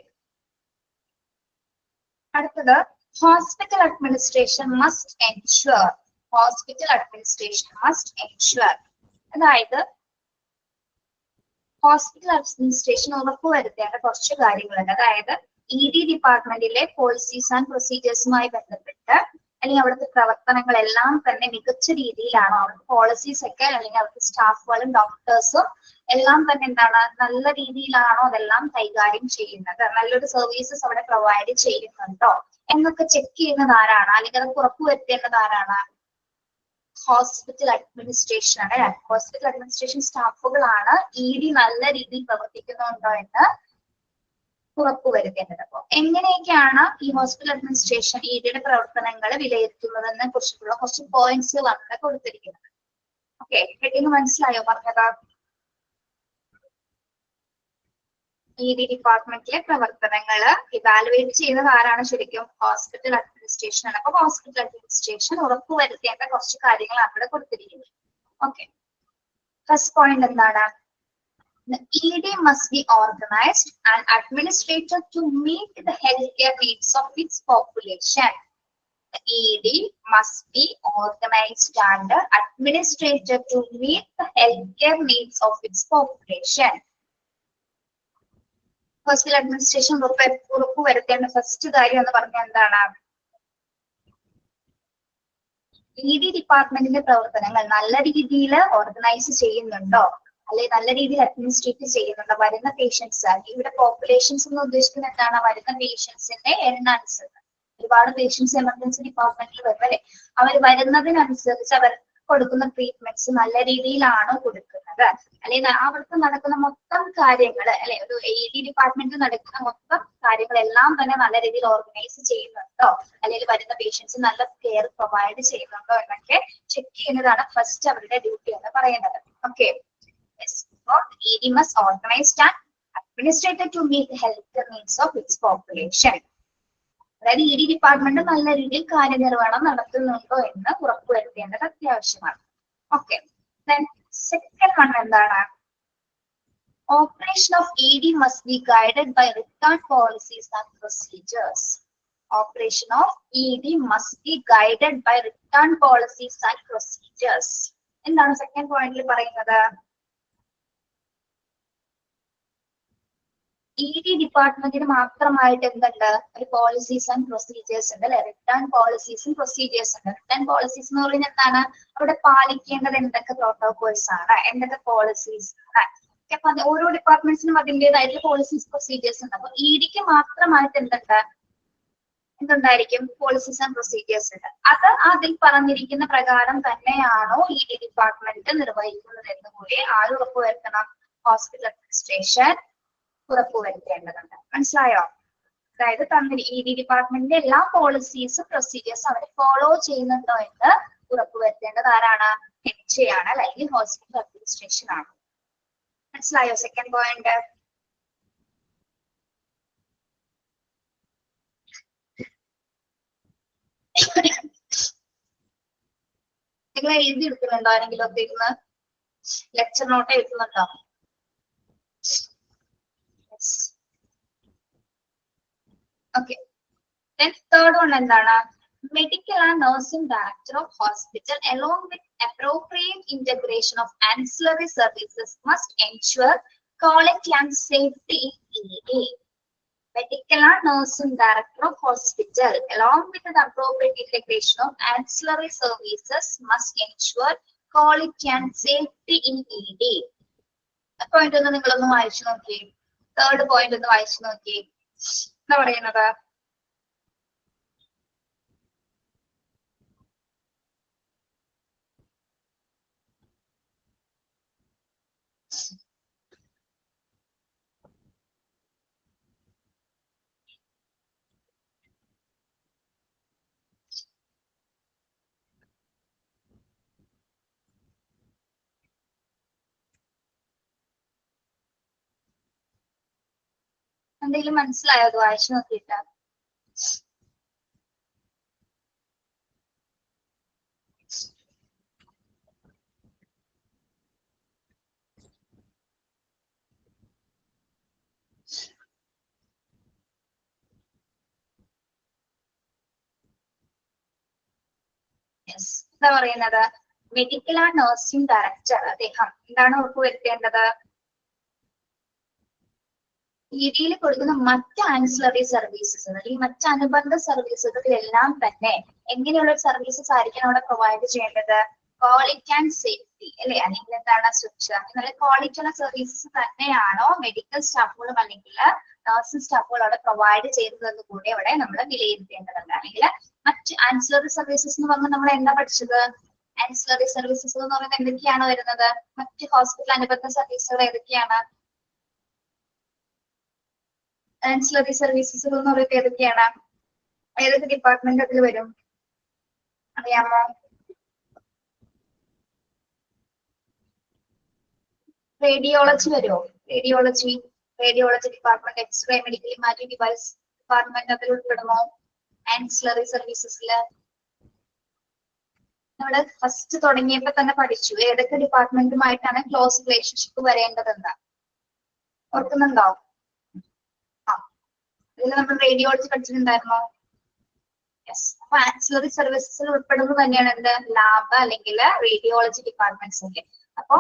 അടുത്തത് hospital administration must ensure. Hospital administration must ensure, അതായത് ഹോസ്പിറ്റൽ അഡ്മിനിസ്ട്രേഷൻ ഉറപ്പുവരുത്തേണ്ട കുറച്ച് കാര്യങ്ങളുണ്ട്. അതായത് ED ഡിപ്പാർട്ട്മെന്റിലെ പോളിസീസ് ആൻഡ് പ്രൊസീജിയേഴ്സുമായി ബന്ധപ്പെട്ട് അല്ലെങ്കിൽ അവിടുത്തെ പ്രവർത്തനങ്ങളെല്ലാം തന്നെ മികച്ച രീതിയിലാണോ, അവിടുത്തെ പോളിസീസ് ഒക്കെ അല്ലെങ്കിൽ അവിടുത്തെ സ്റ്റാഫുകളും ഡോക്ടേഴ്സും എല്ലാം തന്നെ എന്താണ് നല്ല രീതിയിലാണോ അതെല്ലാം കൈകാര്യം ചെയ്യുന്നത്, നല്ലൊരു സർവീസസ് അവിടെ പ്രൊവൈഡ് ചെയ്യുന്നുണ്ടോ എന്നൊക്കെ ചെക്ക് ചെയ്യുന്നത് ആരാണ്? അല്ലെങ്കിൽ അതൊക്കെ ഉറപ്പുവരുത്തേണ്ടത് ആരാണ്? ഹോസ്പിറ്റൽ അഡ്മിനിസ്ട്രേഷൻ ആണ്. ഹോസ്പിറ്റൽ അഡ്മിനിസ്ട്രേഷൻ സ്റ്റാഫുകളാണ് ED നല്ല രീതിയിൽ പ്രവർത്തിക്കുന്നുണ്ടോ എന്ന് ഉറപ്പുവരുത്തേണ്ടത്. അപ്പോൾ എങ്ങനെയൊക്കെയാണ് ഈ ഹോസ്പിറ്റൽ അഡ്മിനിസ്ട്രേഷൻ EDയുടെ പ്രവർത്തനങ്ങൾ വിലയിരുത്തുന്നതെന്ന് കുറിച്ചിട്ടുള്ള കുറച്ച് പോയിന്റ്സ് വന്ന് കൊടുത്തിരിക്കുന്നത്. ഓക്കെ, ഹെഡിങ് മനസ്സിലായോ പറഞ്ഞത്? ED ഡിപ്പാർട്ട്മെന്റിലെ പ്രവർത്തനങ്ങൾ ഇവാലുവേറ്റ് ചെയ്യുന്നത് ആരാണ്? ശരിക്കും ഹോസ്പിറ്റൽ അഡ്മിനിസ്ട്രേഷൻ അഡ്മിനിസ്ട്രേഷൻ ആണ്. അപ്പൊ ഹോസ്പിറ്റൽ അഡ്മിനിസ്ട്രേഷൻ ഉറപ്പുവരുത്തേണ്ട കുറച്ച് കാര്യങ്ങളാണ് ഇവിടെ കൊടുത്തിരിക്കുന്നത്. ഓക്കെ, ഫസ്റ്റ് പോയിന്റ് എന്താണ്? The ED must be organized and administrated to meet the healthcare needs of its population. The ED must be organized and administrated to meet the healthcare needs of its population. Hospital administration ഉറപ്പുവരുത്തേണ്ട first കാര്യം എന്ന് പറഞ്ഞാൽ എന്താണ്? ED ഡിപ്പാർട്ട്മെന്റിന്റെ പ്രവർത്തനങ്ങൾ നല്ല രീതിയിൽ organise ചെയ്യുന്നുണ്ടോ, അല്ലെ നല്ല രീതിയിൽ അഡ്മിനിസ്ട്രേറ്റ് ചെയ്യുന്നുണ്ടോ? വരുന്ന പേഷ്യൻസ്, ഇവിടെ പോപ്പുലേഷൻസ് എന്ന് ഉദ്ദേശിക്കുന്നത് എന്താണ്? വരുന്ന പേഷ്യൻസിന്റെ എണ്ണം അനുസരിച്ച്. ഒരുപാട് പേഷ്യൻസ് എമർജൻസി ഡിപ്പാർട്ട്മെന്റിൽ വരും അല്ലെ, അവർ വരുന്നതിനനുസരിച്ച് അവർ കൊടുക്കുന്ന ട്രീറ്റ്മെന്റ്സ് നല്ല രീതിയിലാണോ കൊടുക്കുന്നത്, അല്ലെങ്കിൽ അവർക്ക് നടക്കുന്ന മൊത്തം കാര്യങ്ങൾ അല്ലെ, ഒരു ED ഡിപ്പാർട്ട്മെന്റിൽ നടക്കുന്ന മൊത്തം കാര്യങ്ങളെല്ലാം തന്നെ നല്ല രീതിയിൽ ഓർഗനൈസ് ചെയ്യുന്നുണ്ടോ, അല്ലെങ്കിൽ വരുന്ന പേഷ്യൻസ് നല്ല കെയർ പ്രൊവൈഡ് ചെയ്യുന്നുണ്ടോ എന്നൊക്കെ ചെക്ക് ചെയ്യുന്നതാണ് ഫസ്റ്റ് അവരുടെ ഡ്യൂട്ടി എന്ന് പറയുന്നത്. Okay, ED must organize and administrated to meet the healthcare needs of its population. അതായത് ED ഡിപ്പാർട്ട്മെന്റ് നല്ല രീതിയിൽ കാര്യനിർവഹണം നടത്തുന്നുണ്ടോ എന്ന് ഉറപ്പുവരുത്തേണ്ടത് അത്യാവശ്യമാണ്. ഓക്കെ, സെക്കൻഡ് വൺ എന്താണ്? Operation of ED must be guided by written policies and procedures. Operation of ED must be guided by written policies and procedures. എന്താണ് second പോയിന്റിൽ പറയുന്നത്? ED ഡിപ്പാർട്ട്മെന്റിന് മാത്രമായിട്ട് എന്തുണ്ട്? ഒരു പോളിസീസ് ആൻഡ് പ്രൊസീജിയേഴ്സ് ഉണ്ട് അല്ലെ, റിട്ടേൺ പോളിസീസും പ്രൊസീജിയേഴ്സ് ഉണ്ട്. റിട്ടേൺ പോളിസീസ് എന്ന് പറയുന്നത് എന്താണ്? അവിടെ പാലിക്കേണ്ടത് എന്തൊക്കെ പ്രോട്ടോകോൾസ് ആണ്, എന്തൊക്കെ പോളിസീസ് ആണ്. അപ്പൊ അത് ഓരോ ഡിപ്പാർട്ട്മെന്റ്സിനും അതിൻ്റെതായിട്ടുള്ള പോളിസീസ് പ്രൊസീജിയേഴ്സ് ഉണ്ട്. അപ്പൊ EDക്ക് മാത്രമായിട്ട് എന്തുണ്ടായിരിക്കും? പോളിസീസ് ആൻഡ് പ്രൊസീജിയേഴ്സ് ഉണ്ട്. അത് അതിൽ പറഞ്ഞിരിക്കുന്ന പ്രകാരം തന്നെയാണോ ED ഡിപ്പാർട്ട്മെന്റ് നിർവഹിക്കുന്നത് എന്ന് കൂടി ആര് ഉറപ്പുവരുത്തണം? ഹോസ്പിറ്റൽ അഡ്മിനിസ്ട്രേഷൻ ഉറപ്പുവരുത്തേണ്ടതുണ്ട്. മനസ്സിലായോ? അതായത് ED ഡിപ്പാർട്ട്മെന്റിന്റെ എല്ലാ പോളിസീസ് പ്രൊസീജിയേഴ്സ് അവർ ഫോളോ ചെയ്യുന്നുണ്ടോ എന്ന് ഉറപ്പുവരുത്തേണ്ടത് ആരാണ്? HA ആണ്, അല്ലെങ്കിൽ ഹോസ്പിറ്റൽ അഡ്മിനിസ്ട്രേഷൻ ആണ്. മനസ്സിലായോ സെക്കൻഡ് പോയിന്റ്? നിങ്ങൾ എഴുതി എടുക്കുന്നുണ്ടോ? ആരെങ്കിലും ഒക്കെ ഇരുന്ന് ലെക്ചർ നോട്ട് എഴുതുന്നുണ്ടോ? Okay. Then third one എന്താണ്? Medical and nursing director of hospital along with appropriate integration of ancillary services must ensure quality and safety in ED. Medical and nursing director of hospital along with the appropriate integration of ancillary services must ensure quality and safety in ED. Point ഒന്ന് നിങ്ങളൊന്ന് വായിച്ചു നോക്കി. Third point ഒന്ന് വായിച്ചു നോക്കി. എന്താ പറയുന്നത്? എന്തെങ്കിലും മനസ്സിലായോ? അത് വായിച്ചു നോക്കിയിട്ട്. എന്താ പറയുന്നത്? മെഡിക്കൽ ആൻഡ് നഴ്സിംഗ് ഡയറക്ടർ അദ്ദേഹം എന്താണ് ഉറപ്പുവരുത്തേണ്ടത്? EDയിൽ കൊടുക്കുന്ന മറ്റ് ആൻസിലറി സർവീസസ് അല്ലെങ്കിൽ മറ്റ് അനുബന്ധ സർവീസുകളിലെല്ലാം തന്നെ എങ്ങനെയുള്ള സർവീസസ് ആയിരിക്കും അവിടെ പ്രൊവൈഡ് ചെയ്യേണ്ടത്? ക്വാളിറ്റി ആൻഡ് സേഫ്റ്റി അല്ലെ, അല്ലെങ്കിൽ എന്താണ് സുരക്ഷ എന്നുള്ള ക്വാളിറ്റി ഉള്ള സർവീസസ് തന്നെയാണോ മെഡിക്കൽ സ്റ്റാഫുകളും അല്ലെങ്കിൽ നഴ്സിംഗ് സ്റ്റാഫുകൾ അവിടെ പ്രൊവൈഡ് ചെയ്യുന്നതെന്ന് കൂടി അവിടെ നമ്മൾ വിലയിരുത്തേണ്ടതുണ്ട്. അല്ലെങ്കിൽ മറ്റ് ആൻസിലറി സർവീസസ് എന്ന് പറഞ്ഞാൽ നമ്മൾ എന്താ പഠിച്ചത്? ആൻസിലറി സർവീസസ് എന്ന് പറയുന്നത് എന്തൊക്കെയാണ് വരുന്നത്? മറ്റ് ഹോസ്പിറ്റൽ അനുബന്ധ സർവീസുകൾ ഏതൊക്കെയാണ്? ആൻസിലറി സർവീസസ് എന്ന് പറയുന്നത് ഏതൊക്കെയാണ്? ഏതൊക്കെ ഡിപ്പാർട്ട്മെന്റ് അതിൽ വരും അറിയാമോ? റേഡിയോളജി വരുമോ? Radiology department, x-ray, medical imaging device department അതിൽ ഉൾപ്പെടുമോ? ആൻസിലറി സർവീസസില് നമ്മള് ഫസ്റ്റ് തുടങ്ങിയപ്പോ തന്നെ പഠിച്ചു ഏതൊക്കെ ഡിപ്പാർട്ട്മെന്റുമായിട്ടാണ് ക്ലോസ് റിലേഷൻഷിപ്പ് വരേണ്ടതെന്ന് ഓർക്കുന്നുണ്ടോ? ആ ഇതിൽ നമ്മൾ റേഡിയോളജി പഠിച്ചിട്ടുണ്ടായിരുന്നോ? യെസ്. അപ്പൊ ആൻസിലറി സർവീസസിൽ ഉൾപ്പെടുന്നത് തന്നെയാണ് എന്ത് ലാബ് അല്ലെങ്കിൽ റേഡിയോളജി ഡിപ്പാർട്ട്മെന്റ്സ് ഒക്കെ. അപ്പൊ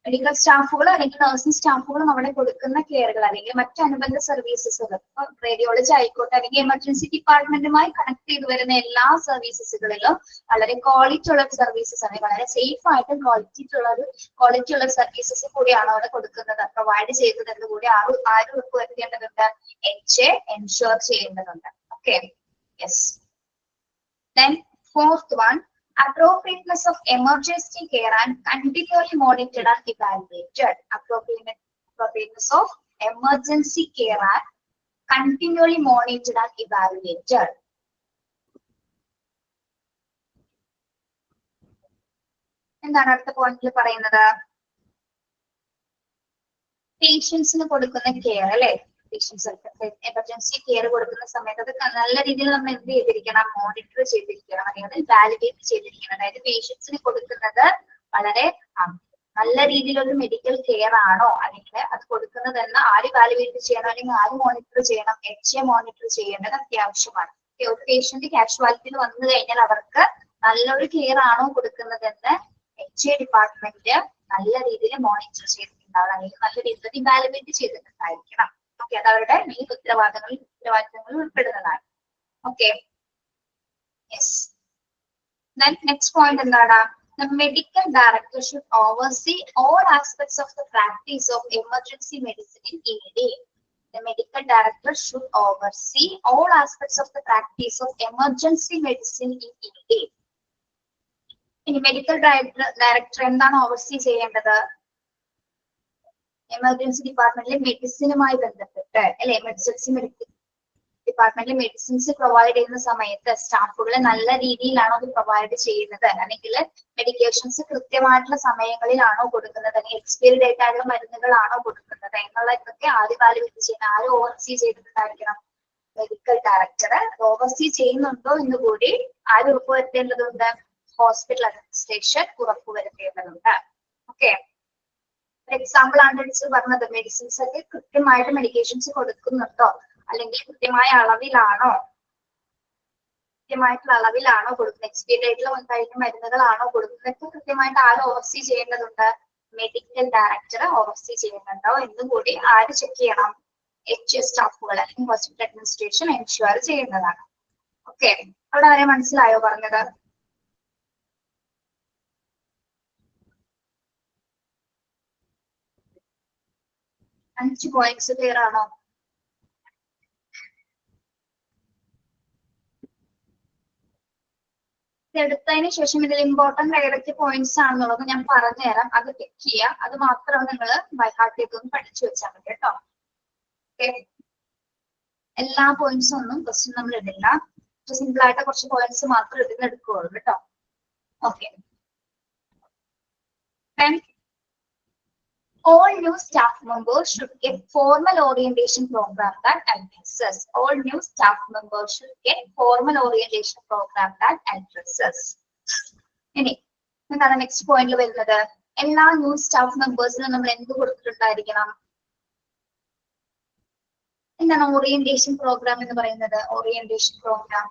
മെഡിക്കൽ സ്റ്റാഫുകൾ അല്ലെങ്കിൽ നഴ്സിംഗ് സ്റ്റാഫുകളും അവിടെ കൊടുക്കുന്ന കെയറുകൾ അല്ലെങ്കിൽ മറ്റ് അനുബന്ധ സർവീസസുകൾ റേഡിയോളജി ആയിക്കോട്ടെ അല്ലെങ്കിൽ എമർജൻസി ഡിപ്പാർട്ട്മെന്റുമായി കണക്ട് ചെയ്ത് വരുന്ന എല്ലാ സർവീസസുകളിലും വളരെ ക്വാളിറ്റി ഉള്ള സർവീസസ് ആണ്, വളരെ സേഫ് ആയിട്ട് ക്വാളിറ്റി ഉള്ള സർവീസസ് കൂടിയാണ് അവിടെ കൊടുക്കുന്നത്, പ്രൊവൈഡ് ചെയ്യുന്നത് എന്ന് കൂടി ആര് ഉറപ്പുവരുത്തേണ്ടതുണ്ട്? HA എൻഷുർ ചെയ്യേണ്ടതുണ്ട്. Okay, yes. Then fourth one, appropriateness of emergency care and continually monitored and evaluated. Appropriateness of emergency care and continually monitored and evaluated. എന്താണ് അടുത്ത പോയിന്റിൽ പറയുന്നത്? പേഷ്യൻസിന് കൊടുക്കുന്ന കെയർ അല്ലെ, പേഷ്യൻസ് എമർജൻസി കെയർ കൊടുക്കുന്ന സമയത്ത് അത് നല്ല രീതിയിൽ നമ്മൾ എന്ത് ചെയ്തിരിക്കണം? മോണിറ്റർ ചെയ്തിരിക്കണം, അല്ലെങ്കിൽ വാലിഡേറ്റ് ചെയ്തിരിക്കണം. അതായത് പേഷ്യൻസിന് കൊടുക്കുന്നത് വളരെ നല്ല രീതിയിലൊരു മെഡിക്കൽ കെയർ ആണോ, അല്ലെങ്കിൽ അത് കൊടുക്കുന്നതെന്ന് ആര് വാലിഡേറ്റ് ചെയ്യണം, അല്ലെങ്കിൽ ആര് മോണിറ്റർ ചെയ്യണം? HA മോണിറ്റർ ചെയ്യേണ്ടത് അത്യാവശ്യമാണ്. ഒരു പേഷ്യന്റ് കാഷ്വാലിറ്റിയിൽ വന്നു കഴിഞ്ഞാൽ അവർക്ക് നല്ലൊരു കെയർ ആണോ കൊടുക്കുന്നതെന്ന് HA ഡിപ്പാർട്ട്മെന്റ് നല്ല രീതിയിൽ മോണിറ്റർ ചെയ്തിട്ടുണ്ടാവണം, അല്ലെങ്കിൽ നല്ല രീതിയിൽ ഇവാലുവേറ്റ് ചെയ്തിട്ടുണ്ടായിരിക്കണം. ഓക്കെ, അത് അവരുടെ മെയിൻ ഉത്തരവാദിത്തങ്ങളിൽ ഉൾപ്പെടുന്നതാണ്. Okay, yes. നെക്സ്റ്റ് പോയിന്റ് എന്താണ്? The medical director should oversee all aspects of the practice of emergency medicine in ED. The medical director should oversee all aspects of the practice of emergency medicine in ED. ഇനി medical director എന്താണ് oversee ചെയ്യേണ്ടത്? Emergency ഡിപ്പാർട്ട്മെന്റിലെ മെഡിസിനുമായി ബന്ധപ്പെട്ട് അല്ലെ, emergency ഡിപ്പാർട്ട്മെന്റിൽ medicines provide ചെയ്യുന്ന സമയത്ത് സ്റ്റാഫുകൾ നല്ല രീതിയിലാണോ അത് പ്രൊവൈഡ് ചെയ്യുന്നത്, അല്ലെങ്കിൽ മെഡിക്കേഷൻസ് കൃത്യമായിട്ടുള്ള സമയങ്ങളിലാണോ കൊടുക്കുന്നത്, അല്ലെങ്കിൽ എക്സ്പയറി ഡേറ്റ് ആയിട്ടുള്ള മരുന്നുകളാണോ കൊടുക്കുന്നത് എന്നുള്ള ഇതൊക്കെ ആര് വാലിഡേറ്റ് ചെയ്യുന്നത്, ആര് ഓവർസീ ചെയ്തിട്ടുണ്ടായിരിക്കണം? മെഡിക്കൽ ഡയറക്ടർ ഓവർസീ ചെയ്യുന്നുണ്ടോ എന്ന് കൂടി ആര് ഉറപ്പുവരുത്തേണ്ടതുണ്ട്? ഹോസ്പിറ്റൽ അഡ്മിനിസ്ട്രേഷൻ ഉറപ്പുവരുത്തേണ്ടതുണ്ട്. ഓക്കെ, എക്സാമ്പിൾ ആണ് പറഞ്ഞത്, മെഡിസിൻസ് ഒക്കെ കൃത്യമായിട്ട് മെഡിക്കേഷൻസ് കൊടുക്കുന്നുണ്ടോ, അല്ലെങ്കിൽ കൃത്യമായിട്ടുള്ള അളവിലാണോ കൊടുക്കുന്നത്, എക്സ്പയറി ഡേറ്റിൽ കഴിഞ്ഞ മരുന്നുകളാണോ കൊടുക്കുന്നത്, കൃത്യമായിട്ട് ആര് ഓവർസീ ചെയ്യേണ്ടതുണ്ട്? മെഡിക്കൽ ഡയറക്ടർ ഓവർസീ ചെയ്യുന്നുണ്ടോ എന്ന് കൂടി ആര് ചെക്ക് ചെയ്യണം? HA സ്റ്റാഫുകൾ അല്ലെങ്കിൽ ഹോസ്പിറ്റൽ അഡ്മിനിസ്ട്രേഷൻ എൻഷുർ ചെയ്യുന്നതാണ്. ഓക്കെ, അവിടെ വരെ മനസ്സിലായോ പറഞ്ഞത്? അഞ്ച് പോയിന്റ്സ് ക്ലിയർ ആണോ? എടുത്തതിന് ശേഷം ഇതിൽ ഇമ്പോർട്ടന്റ് ഏതൊക്കെ പോയിന്റ്സ് ആണെന്നുള്ളത് ഞാൻ പറഞ്ഞുതരാം, അത് ചെക്ക് ചെയ്യുക. അത് മാത്രം നിങ്ങൾ ബൈ ഹാർട്ട് ചെയ്തൊന്ന് പഠിച്ചു വെച്ചാൽ മതി കേട്ടോ. ഓക്കെ, എല്ലാ പോയിന്റ്സും ഒന്നും ക്വസ്റ്റ്യൻ നമ്മൾ ഇടില്ല, സിമ്പിൾ ആയിട്ട് കുറച്ച് പോയിന്റ്സ് മാത്രം ഇതിൽ എടുക്കുകയുള്ളൂ കേട്ടോ. Okay, all new staff members should get formal orientation program that addresses. All new staff members should get formal orientation program that addresses. ഇനി എന്താണ് നെക്സ്റ്റ് പോയിന്റിൽ വരുന്നത്? എല്ലാ ന്യൂ സ്റ്റാഫ് മെമ്പേഴ്സിനും നമ്മൾ എന്ത് കൊടുത്തിട്ടുണ്ടായിരിക്കണം? എന്താണ് ഓറിയന്റേഷൻ പ്രോഗ്രാം എന്ന് പറയുന്നത്? ഓറിയന്റേഷൻ പ്രോഗ്രാം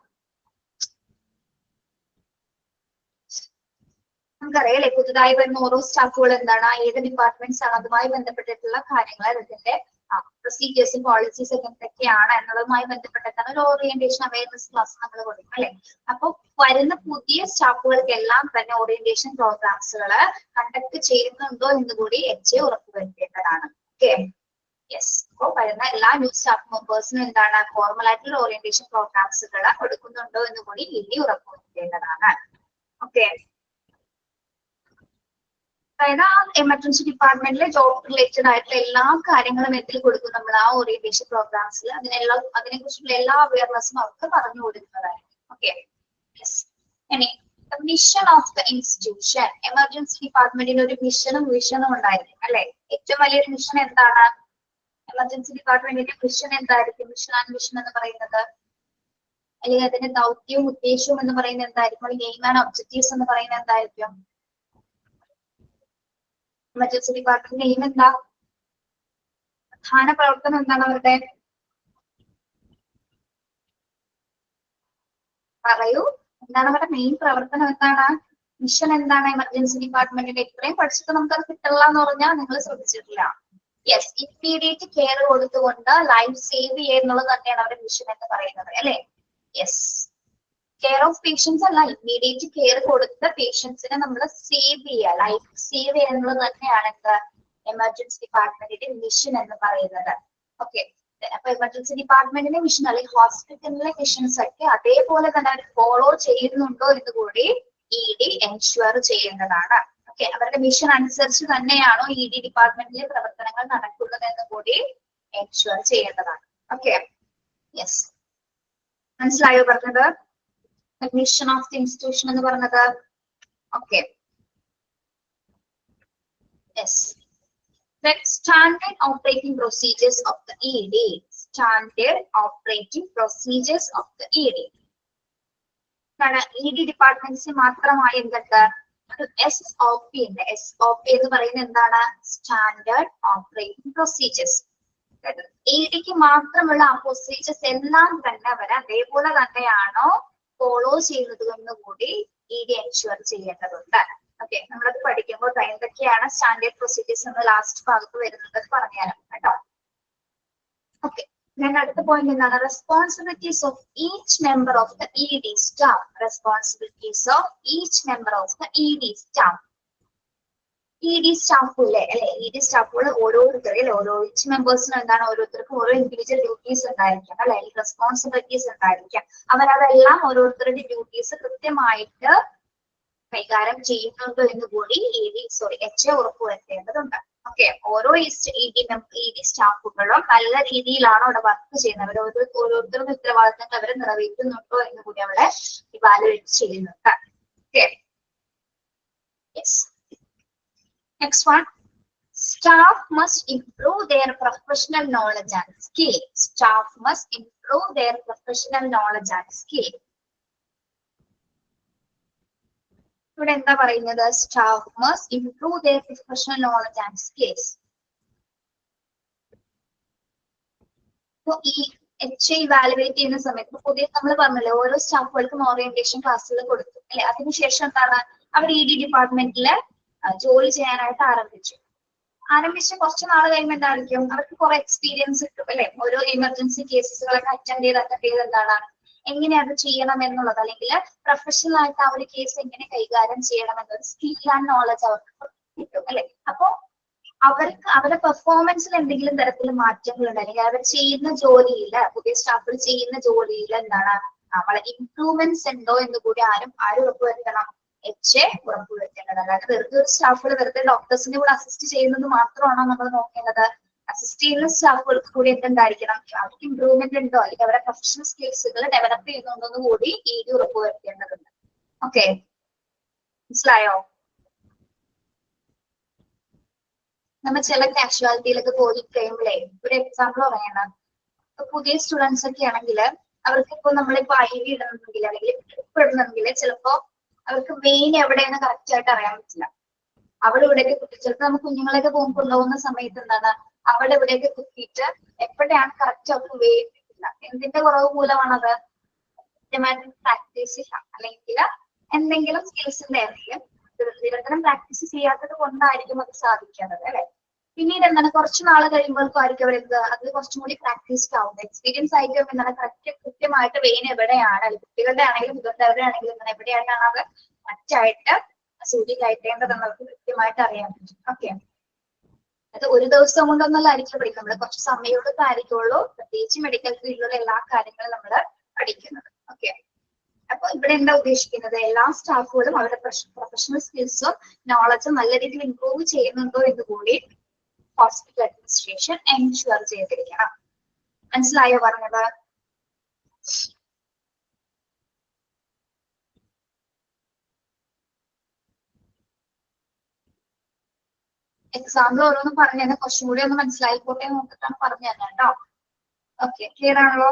നമുക്കറിയാലേ, പുതുതായി വരുന്ന ഓരോ സ്റ്റാഫുകൾ എന്താണ്, ഏത് ഡിപ്പാർട്ട്മെന്റ്സ് ആണ്, അതുമായി ബന്ധപ്പെട്ടിട്ടുള്ള കാര്യങ്ങൾ, അതിന്റെ പ്രൊസീജിയേഴ്സും പോളിസീസ് ഒക്കെ എന്തൊക്കെയാണ് എന്നുള്ളതുമായി ബന്ധപ്പെട്ടിട്ടാണ് ഒരു ഓറിയന്റേഷൻ അവയർനെസ് ക്ലാസ് നമ്മൾ കൊടുക്കും അല്ലെ. അപ്പൊ വരുന്ന പുതിയ സ്റ്റാഫുകൾക്കെല്ലാം തന്നെ ഓറിയന്റേഷൻ പ്രോഗ്രാംസുകൾ കണ്ടക്ട് ചെയ്യുന്നുണ്ടോ എന്ന് കൂടി HA ഉറപ്പുവരുത്തേണ്ടതാണ്. Okay, yes. അപ്പോൾ വരുന്ന എല്ലാ ന്യൂ സ്റ്റാഫ് മെമ്പേഴ്സിനും എന്താണ് ഫോർമൽ ആയിട്ടുള്ള ഓറിയന്റേഷൻ പ്രോഗ്രാംസുകൾ കൊടുക്കുന്നുണ്ടോ എന്ന് കൂടി ED ഉറപ്പുവരുത്തേണ്ടതാണ്. ഓക്കെ, അതായത് ആ എമർജൻസി ഡിപ്പാർട്ട്മെന്റിലെ ജോബ് റിലേറ്റഡ് ആയിട്ടുള്ള എല്ലാ കാര്യങ്ങളും എന്തിൽ കൊടുക്കും? നമ്മൾ ആ ഓറിയന്റേഷൻ പ്രോഗ്രാംസിൽ അതിനെ കുറിച്ചുള്ള എല്ലാ അവയർനെസ്സും അവർക്ക് പറഞ്ഞു കൊടുക്കുന്നതായിരിക്കും. Okay, yes. ഇനി mission of the institution, emergency ഡിപ്പാർട്ട്മെന്റിന് ഒരു മിഷനും വിഷനും ഉണ്ടായിരിക്കും അല്ലെ. ഏറ്റവും വലിയൊരു മിഷൻ എന്താണ്? എമർജൻസി ഡിപ്പാർട്ട്മെന്റിന്റെ മിഷൻ എന്തായിരിക്കും? മിഷൻ ആൻഡ് വിഷൻ എന്ന് പറയുന്നത് അല്ലെങ്കിൽ അതിന്റെ ദൗത്യവും ഉദ്ദേശവും എന്ന് പറയുന്നത് എന്തായിരിക്കും? എയിം ആൻഡ് ഒബ്ജക്റ്റീവ്സ് എന്ന് പറയുന്നത് എന്തായിരിക്കും? എമർജൻസി ഡിപ്പാർട്ട്മെന്റ് എയിം എന്താ? പ്രധാന പ്രവർത്തനം എന്താണ് അവരുടെ? പറയൂ, എന്താണ് അവരുടെ മെയിൻ പ്രവർത്തനം? എന്താണ് മിഷൻ? എന്താണ് എമർജൻസി ഡിപ്പാർട്ട്മെന്റിന്റെ? ഇത്രയും പഠിച്ചിട്ട് നമുക്കത് കിട്ടില്ല എന്ന് പറഞ്ഞാൽ നിങ്ങൾ ശ്രദ്ധിച്ചിട്ടില്ല. യെസ്, ഇമ്മീഡിയറ്റ് കെയർ കൊടുത്തുകൊണ്ട് ലൈഫ് സേവ് ചെയ്യുക എന്നുള്ളത് തന്നെയാണ് അവരുടെ മിഷൻ എന്ന് പറയുന്നത്, അല്ലെ? യെസ്, കെയർ ഓഫ് പേഷ്യൻസ് അല്ല, ഇമ്മീഡിയറ്റ് കെയർ കൊടുത്ത് പേഷ്യൻസിനെ നമ്മൾ സേവ് ചെയ്യുക, ലൈഫ് സേവ് ചെയ്യുക എന്നുള്ളത് തന്നെയാണ് എന്ത് എമർജൻസി ഡിപ്പാർട്ട്മെന്റിന്റെ മിഷൻ എന്ന് പറയുന്നത്. ഓക്കെ, അപ്പൊ എമർജൻസി ഡിപ്പാർട്ട്മെന്റിന്റെ മിഷൻ അല്ലെങ്കിൽ ഹോസ്പിറ്റലിലെ മിഷൻസ് ഒക്കെ അതേപോലെ തന്നെ അവർ ഫോളോ ചെയ്യുന്നുണ്ടോ എന്ന് കൂടി ED എൻഷുവർ ചെയ്യേണ്ടതാണ്. ഓക്കെ, അവരുടെ മിഷൻ അനുസരിച്ച് തന്നെയാണോ ED ഡിപ്പാർട്ട്മെന്റിലെ പ്രവർത്തനങ്ങൾ നടക്കുന്നത് എന്ന് കൂടി എൻഷുവർ ചെയ്യേണ്ടതാണ്. ഓക്കെ, യെസ്, മനസ്സിലായോ പറഞ്ഞത്? മിഷൻ ഓഫ് ദി ഇൻസ്റ്റിറ്റ്യൂഷൻ എന്ന് പറഞ്ഞത്. Okay, yes. Then standard operating procedures of the ED. Standard operating procedures of the ED. ED departments മാത്രമായി എന്തുണ്ട്? ഒരു SOP ഉണ്ട്. SOP എന്ന് പറയുന്നത് എന്താണ്? Standard operating procedures. EDക്ക് മാത്രമുള്ള ആ പ്രൊസീജിയേഴ്സ് എല്ലാം തന്നെ അവർ അതേപോലെ തന്നെയാണോ ഫോളോ ചെയ്യുന്നത് എന്ന് കൂടി ED എൻഷുവർ ചെയ്യേണ്ടതുണ്ട്. ഓക്കെ, നമ്മളത് പഠിക്കുമ്പോൾ എന്തൊക്കെയാണ് സ്റ്റാൻഡേർഡ് പ്രൊസീജിയേഴ്സ് എന്ന് ലാസ്റ്റ് ഭാഗത്ത് വരുന്നത് പറഞ്ഞുതരാം കേട്ടോ. ഓക്കെ, ഞാൻ അടുത്ത പോയിന്റ് എന്താണ്? Responsibilities of each member of the ED staff. Responsibilities of each member of the ED staff. ED സ്റ്റാഫുകളെ അല്ലെ, ED സ്റ്റാഫുകൾ ഓരോരുത്തരും ഓരോ ഈച്ച് മെമ്പേഴ്സിനും എന്താണ് ഓരോരുത്തർക്കും ഓരോ ഇൻഡിവിജ്വൽ ഡ്യൂട്ടീസ് ഉണ്ടായിരിക്കാം അല്ലെ, റെസ്പോൺസിബിലിറ്റീസ് ഉണ്ടായിരിക്കാം. അവരതെല്ലാം ഓരോരുത്തരുടെ ഡ്യൂട്ടീസ് കൃത്യമായിട്ട് കൈകാര്യം ചെയ്യുന്നുണ്ടോ എന്ന് കൂടി HA ഉറപ്പുവരുത്തേണ്ടതുണ്ട്. ഓക്കെ, ഓരോ ED സ്റ്റാഫുകളും നല്ല രീതിയിലാണോ അവിടെ വർക്ക് ചെയ്യുന്നത്, ഓരോരുത്തരുടെ ഉത്തരവാദിത്തങ്ങൾ അവർ നിറവേറ്റുന്നുണ്ടോ എന്ന് കൂടി അവിടെ ഇവാലുവേറ്റ് ചെയ്യുന്നുണ്ട്. Okay, yes. Next one, staff must improve their professional knowledge and skill. Staff must improve their professional knowledge and skill. ഇവിടെ എന്താ പറയുന്നത്? Staff must improve their professional knowledge and skills. ഈ HA ഇവാലുവേറ്റ് ചെയ്യുന്ന സമയത്ത് പുതിയ നമ്മൾ പറഞ്ഞല്ലോ ഓരോ സ്റ്റാഫുകൾക്കും ഓറിയന്റേഷൻ ക്ലാസ്സുകൾ കൊടുത്തു അല്ലെ. അതിനുശേഷം എന്താണ് അവർ ED ഡിപ്പാർട്ട്മെന്റില് ജോലി ചെയ്യാനായിട്ട് ആരംഭിച്ച കുറച്ച് നാൾ കഴിയുമ്പോൾ എന്തായിരിക്കും അവർക്ക് കുറെ എക്സ്പീരിയൻസ് കിട്ടും അല്ലെ. ഓരോ എമർജൻസി കേസുകളൊക്കെ അറ്റൻഡ് ചെയ്ത് എന്താണ് എങ്ങനെ അത് ചെയ്യണം എന്നുള്ളത്, അല്ലെങ്കിൽ പ്രൊഫഷണൽ ആയിട്ട് ആ ഒരു കേസ് എങ്ങനെ കൈകാര്യം ചെയ്യണം എന്നൊരു സ്കിൽ ആൻഡ് നോളജ് അവർക്ക് കിട്ടും അല്ലെ. അപ്പോ അവർക്ക് അവരുടെ പെർഫോമൻസിൽ എന്തെങ്കിലും തരത്തിൽ മാറ്റങ്ങളുണ്ട്, അല്ലെങ്കിൽ അവർ ചെയ്യുന്ന ജോലിയിൽ പുതിയ സ്റ്റാഫുകൾ ചെയ്യുന്ന ജോലിയിൽ എന്താണ് നമ്മളെ ഇംപ്രൂവ്മെന്റ്സ് ഉണ്ടോ എന്ന് കൂടി ആരും ഉറപ്പുവരുത്തണം? HA ഉറപ്പുവരുത്തേണ്ടത്. അല്ലാതെ വെറുതെ ഒരു സ്റ്റാഫുകൾ വെറുതെ ഡോക്ടേഴ്സിന്റെ കൂടെ അസിസ്റ്റ് ചെയ്യുന്നത് മാത്രമാണോ നമ്മൾ നോക്കേണ്ടത്? അസിസ്റ്റ് ചെയ്യുന്ന സ്റ്റാഫുകൾക്ക് കൂടി എന്തുണ്ടായിരിക്കണം? അവർക്ക് ഇംപ്രൂവ്മെന്റ് ഉണ്ടോ അല്ലെങ്കിൽ അവരുടെ പ്രൊഫഷണൽ സ്കിൽസുകൾ ഡെവലപ്പ് ചെയ്യുന്നുണ്ടോ കൂടി ED ഉറപ്പുവരുത്തേണ്ടതുണ്ട്. ഓക്കെ, മനസ്സിലായോ? നമ്മൾ ചില കാഷ്വാലിറ്റിയിലൊക്കെ പോയി കഴിയുമ്പോഴേ ഒരു എക്സാമ്പിൾ പറയണം. പുതിയ സ്റ്റുഡൻസ് ഒക്കെ ആണെങ്കിൽ അവർക്ക് ഇപ്പൊ നമ്മളിപ്പോ IV ഇടണമെങ്കിൽ അല്ലെങ്കിൽ ട്രിപ്പ് ഇടണമെങ്കിൽ ചിലപ്പോ അവർക്ക് മെയിൻ എവിടെയെന്ന് കറക്റ്റ് ആയിട്ട് അറിയാൻ പറ്റില്ല. അവിടെ ഇവിടെയൊക്കെ കുത്തി ചിലപ്പോൾ നമ്മൾ കുഞ്ഞുങ്ങളെയൊക്കെ കൊണ്ടുപോകുന്ന സമയത്ത് എന്താണ് അവിടെ ഇവിടെയൊക്കെ കുത്തിയിട്ട് എപ്പോഴാണ് കറക്റ്റ് അവർക്ക് ഉപയോഗിക്കില്ല. എന്തിന്റെ കുറവ് മൂലമാണത്? പ്രാക്ടീസ് ഇല്ല, അല്ലെങ്കിൽ എന്തെങ്കിലും സ്കിൽസിന്റെ ആയിരിക്കും നിരന്തരം പ്രാക്ടീസ് ചെയ്യാത്തത് കൊണ്ടായിരിക്കും അത് സാധിക്കാത്തത് അല്ലെ. പിന്നീട് എന്താണ് കുറച്ച് നാൾ കഴിയുമ്പോഴേക്കും അവർ അത് കുറച്ചും കൂടി പ്രാക്ടീസ്ഡ് ആവും, എക്സ്പീരിയൻസ് ആയിരിക്കും. എന്താണ് കൃത്യമായിട്ട് വെയിൻ എവിടെയാണ്, കുട്ടികളുടെ ആണെങ്കിലും മുതിർന്നവരുടെ ആണെങ്കിലും എന്താണ് എവിടെയായിട്ടാണ് അത് മറ്റായിട്ട് സൂചി കയറ്റേണ്ടതെന്ന് അവർക്ക് കൃത്യമായിട്ട് അറിയാൻ പറ്റും. ഓക്കെ, അത് ഒരു ദിവസം കൊണ്ടൊന്നല്ല ആയിരിക്കും പഠിക്കും, നമ്മൾ കുറച്ച് സമയത്തോടൊക്കെ ആയിരിക്കുള്ളൂ പ്രത്യേകിച്ച് മെഡിക്കൽ ഫീൽഡിലുള്ള എല്ലാ കാര്യങ്ങളും നമ്മൾ പഠിക്കുന്നത്. ഓക്കെ, അപ്പൊ ഇവിടെ എന്താ ഉദ്ദേശിക്കുന്നത്? എല്ലാ സ്റ്റാഫുകളും അവരുടെ പ്രൊഫഷണൽ സ്കിൽസും നോളജും നല്ല രീതിയിൽ ഇംപ്രൂവ് ചെയ്യുന്നുണ്ടോ എന്ന് കൂടി ഹോസ്പിറ്റൽ അഡ്മിനിസ്ട്രേഷൻ എൻഷുവർ ചെയ്തിരിക്കണം. മനസ്സിലായോ പറഞ്ഞത്? എക്സാമ്പിൾ ഓരോന്നും പറഞ്ഞു തന്നെ കുറച്ചും കൂടി ഒന്ന് മനസ്സിലായിക്കോട്ടെ നോക്കിയിട്ടാണ് പറഞ്ഞു തന്നെ കേട്ടോ. ഓക്കെ, ക്ലിയർ ആണല്ലോ?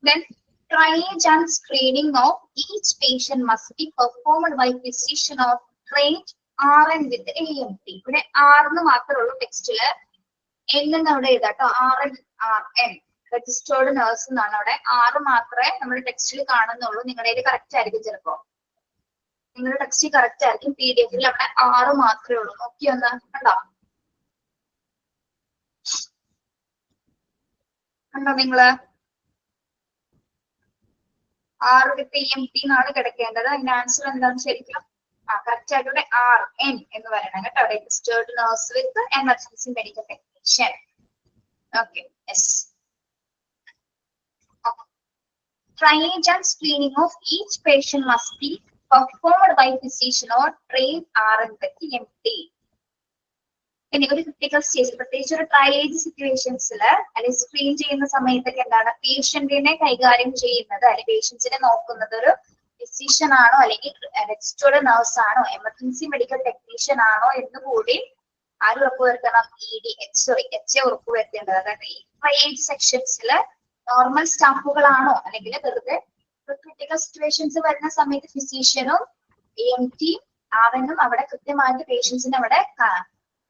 Then triage and screening of each patient must be performed by physician or trained RN with AMT. ഇവിടെ R എന്ന് മാത്രമേ ഉള്ളൂ ടെക്സ്റ്റില്, N എന്ന് അവിടെ എഴുതാട്ടോ. RN രജിസ്റ്റേർഡ് നേഴ്സ് എന്നാണ് അവിടെ. R മാത്രമേ നമ്മുടെ ടെക്സ്റ്റിൽ കാണുന്നുള്ളൂ. നിങ്ങളുടെ കറക്റ്റ് ആയിരിക്കും ചിലപ്പോ. നിങ്ങളുടെ ടെക്സ്റ്റ് കറക്റ്റ് ആയിരിക്കും. PDF-ൽ അവിടെ R മാത്രമേ ഉള്ളൂ. നോക്കിയൊന്ന് കണ്ടോ? കണ്ടോ നിങ്ങള്? R with AMT എന്നാണ് കിടക്കേണ്ടത്. അതിന്റെ ആൻസർ എന്താണ് ശരിക്കും? കറക്റ്റ് ആയിട്ട് ഇവിടെ RN എന്ന് പറയണം കേട്ടോ. Registered nurse with emergency medical technician. Okay, yes. Triage and screening of each patient must be performed by physician or trained RN with AMT. ഇനി ഒരു ക്രിട്ടിക്കൽ സ്റ്റേജിൽ, പ്രത്യേകിച്ച് ഒരു ട്രയേജ് സിറ്റുവേഷൻസിൽ അല്ലെങ്കിൽ സ്ക്രീൻ ചെയ്യുന്ന സമയത്തൊക്കെ എന്താണ് പേഷ്യന്റിനെ കൈകാര്യം ചെയ്യുന്നത് അല്ലെങ്കിൽ പേഷ്യൻസിനെ നോക്കുന്നത് ഒരു ഫിസിഷ്യൻ ആണോ അല്ലെങ്കിൽ രജിസ്റ്റേർഡ് നഴ്സ് ആണോ എമർജൻസി മെഡിക്കൽ ടെക്നീഷ്യൻ ആണോ എന്ന് കൂടി ആര് ഉറപ്പുവരുത്തണം? HA ഉറപ്പുവരുത്തേണ്ടത്. അതായത് ഈ ട്രയേജ് സെക്ഷൻസിൽ നോർമൽ സ്റ്റാഫുകളാണോ അല്ലെങ്കിൽ വെറുതെ ക്രിട്ടിക്കൽ സിറ്റുവേഷൻസ് വരുന്ന സമയത്ത് ഫിസിഷ്യനും AMT RN-ഉം അവിടെ കൃത്യമായിട്ട് പേഷ്യൻസിന് അവിടെ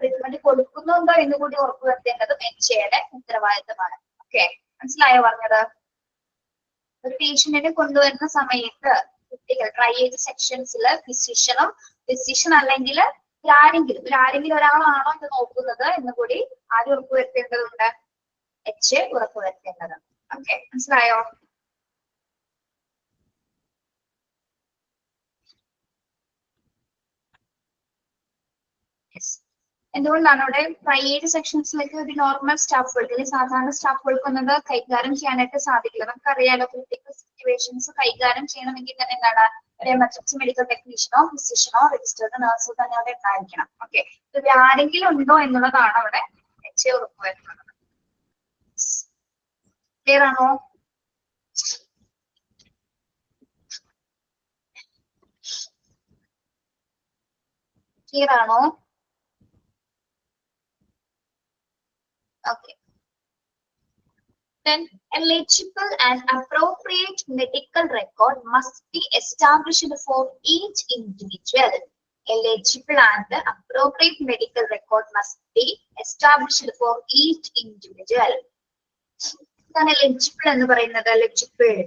ട്രീറ്റ്മെന്റ് കൊടുക്കുന്നുണ്ടോ എന്ന് കൂടി ഉറപ്പുവരുത്തേണ്ടതും HAയുടെ ഉത്തരവാദിത്തമാണ്. ഓക്കെ, മനസ്സിലായോ പറഞ്ഞത്? ഒരു പേഷ്യന്റിനെ കൊണ്ടുവരുന്ന സമയത്ത് ക്രിട്ടിക്കൽ ട്രയേജ് സെക്ഷൻസിൽ ഫിസിഷ്യൻ അല്ലെങ്കിൽ ആരെങ്കിലും ഒരാളാണോ ഇത് നോക്കുന്നത് എന്ന് കൂടി ആരും ഉറപ്പുവരുത്തേണ്ടതുണ്ട്? HA ഉറപ്പുവരുത്തേണ്ടത്. ഓക്കെ, മനസ്സിലായോ? എന്തുകൊണ്ടാണ് അവിടെ ട്രയേജ് സെക്ഷൻസിലേക്ക് ഒരു നോർമൽ സ്റ്റാഫുകൾക്ക് അല്ലെങ്കിൽ സാധാരണ സ്റ്റാഫുകൾക്കൊന്നും കൈകാര്യം ചെയ്യാനായിട്ട് സാധിക്കില്ല? നമുക്കറിയാലോ, ക്രിട്ടിക്കൽ സിറ്റുവേഷൻസ് കൈകാര്യം ചെയ്യണമെങ്കിൽ തന്നെ എന്താണ് ഒരു എമർജൻസി മെഡിക്കൽ ടെക്നീഷ്യനോ ഫിസിഷ്യനോ രജിസ്റ്റേർഡ് നഴ്സോ തന്നെ അവിടെ ഉണ്ടായിരിക്കണം. ഓക്കെ, ഇത് ആരെങ്കിലും ഉണ്ടോ എന്നുള്ളതാണ് അവിടെ HA ഉറപ്പുവരുത്തുന്നത്. ക്ലിയർ ആണോ? ക്ലിയർ ആണോ? Okay. Then eligible and appropriate medical record must be established for each individual. Eligible and appropriate medical record must be established for each individual. എന്താണ് eligible എന്ന് പറയുന്നത്? eligible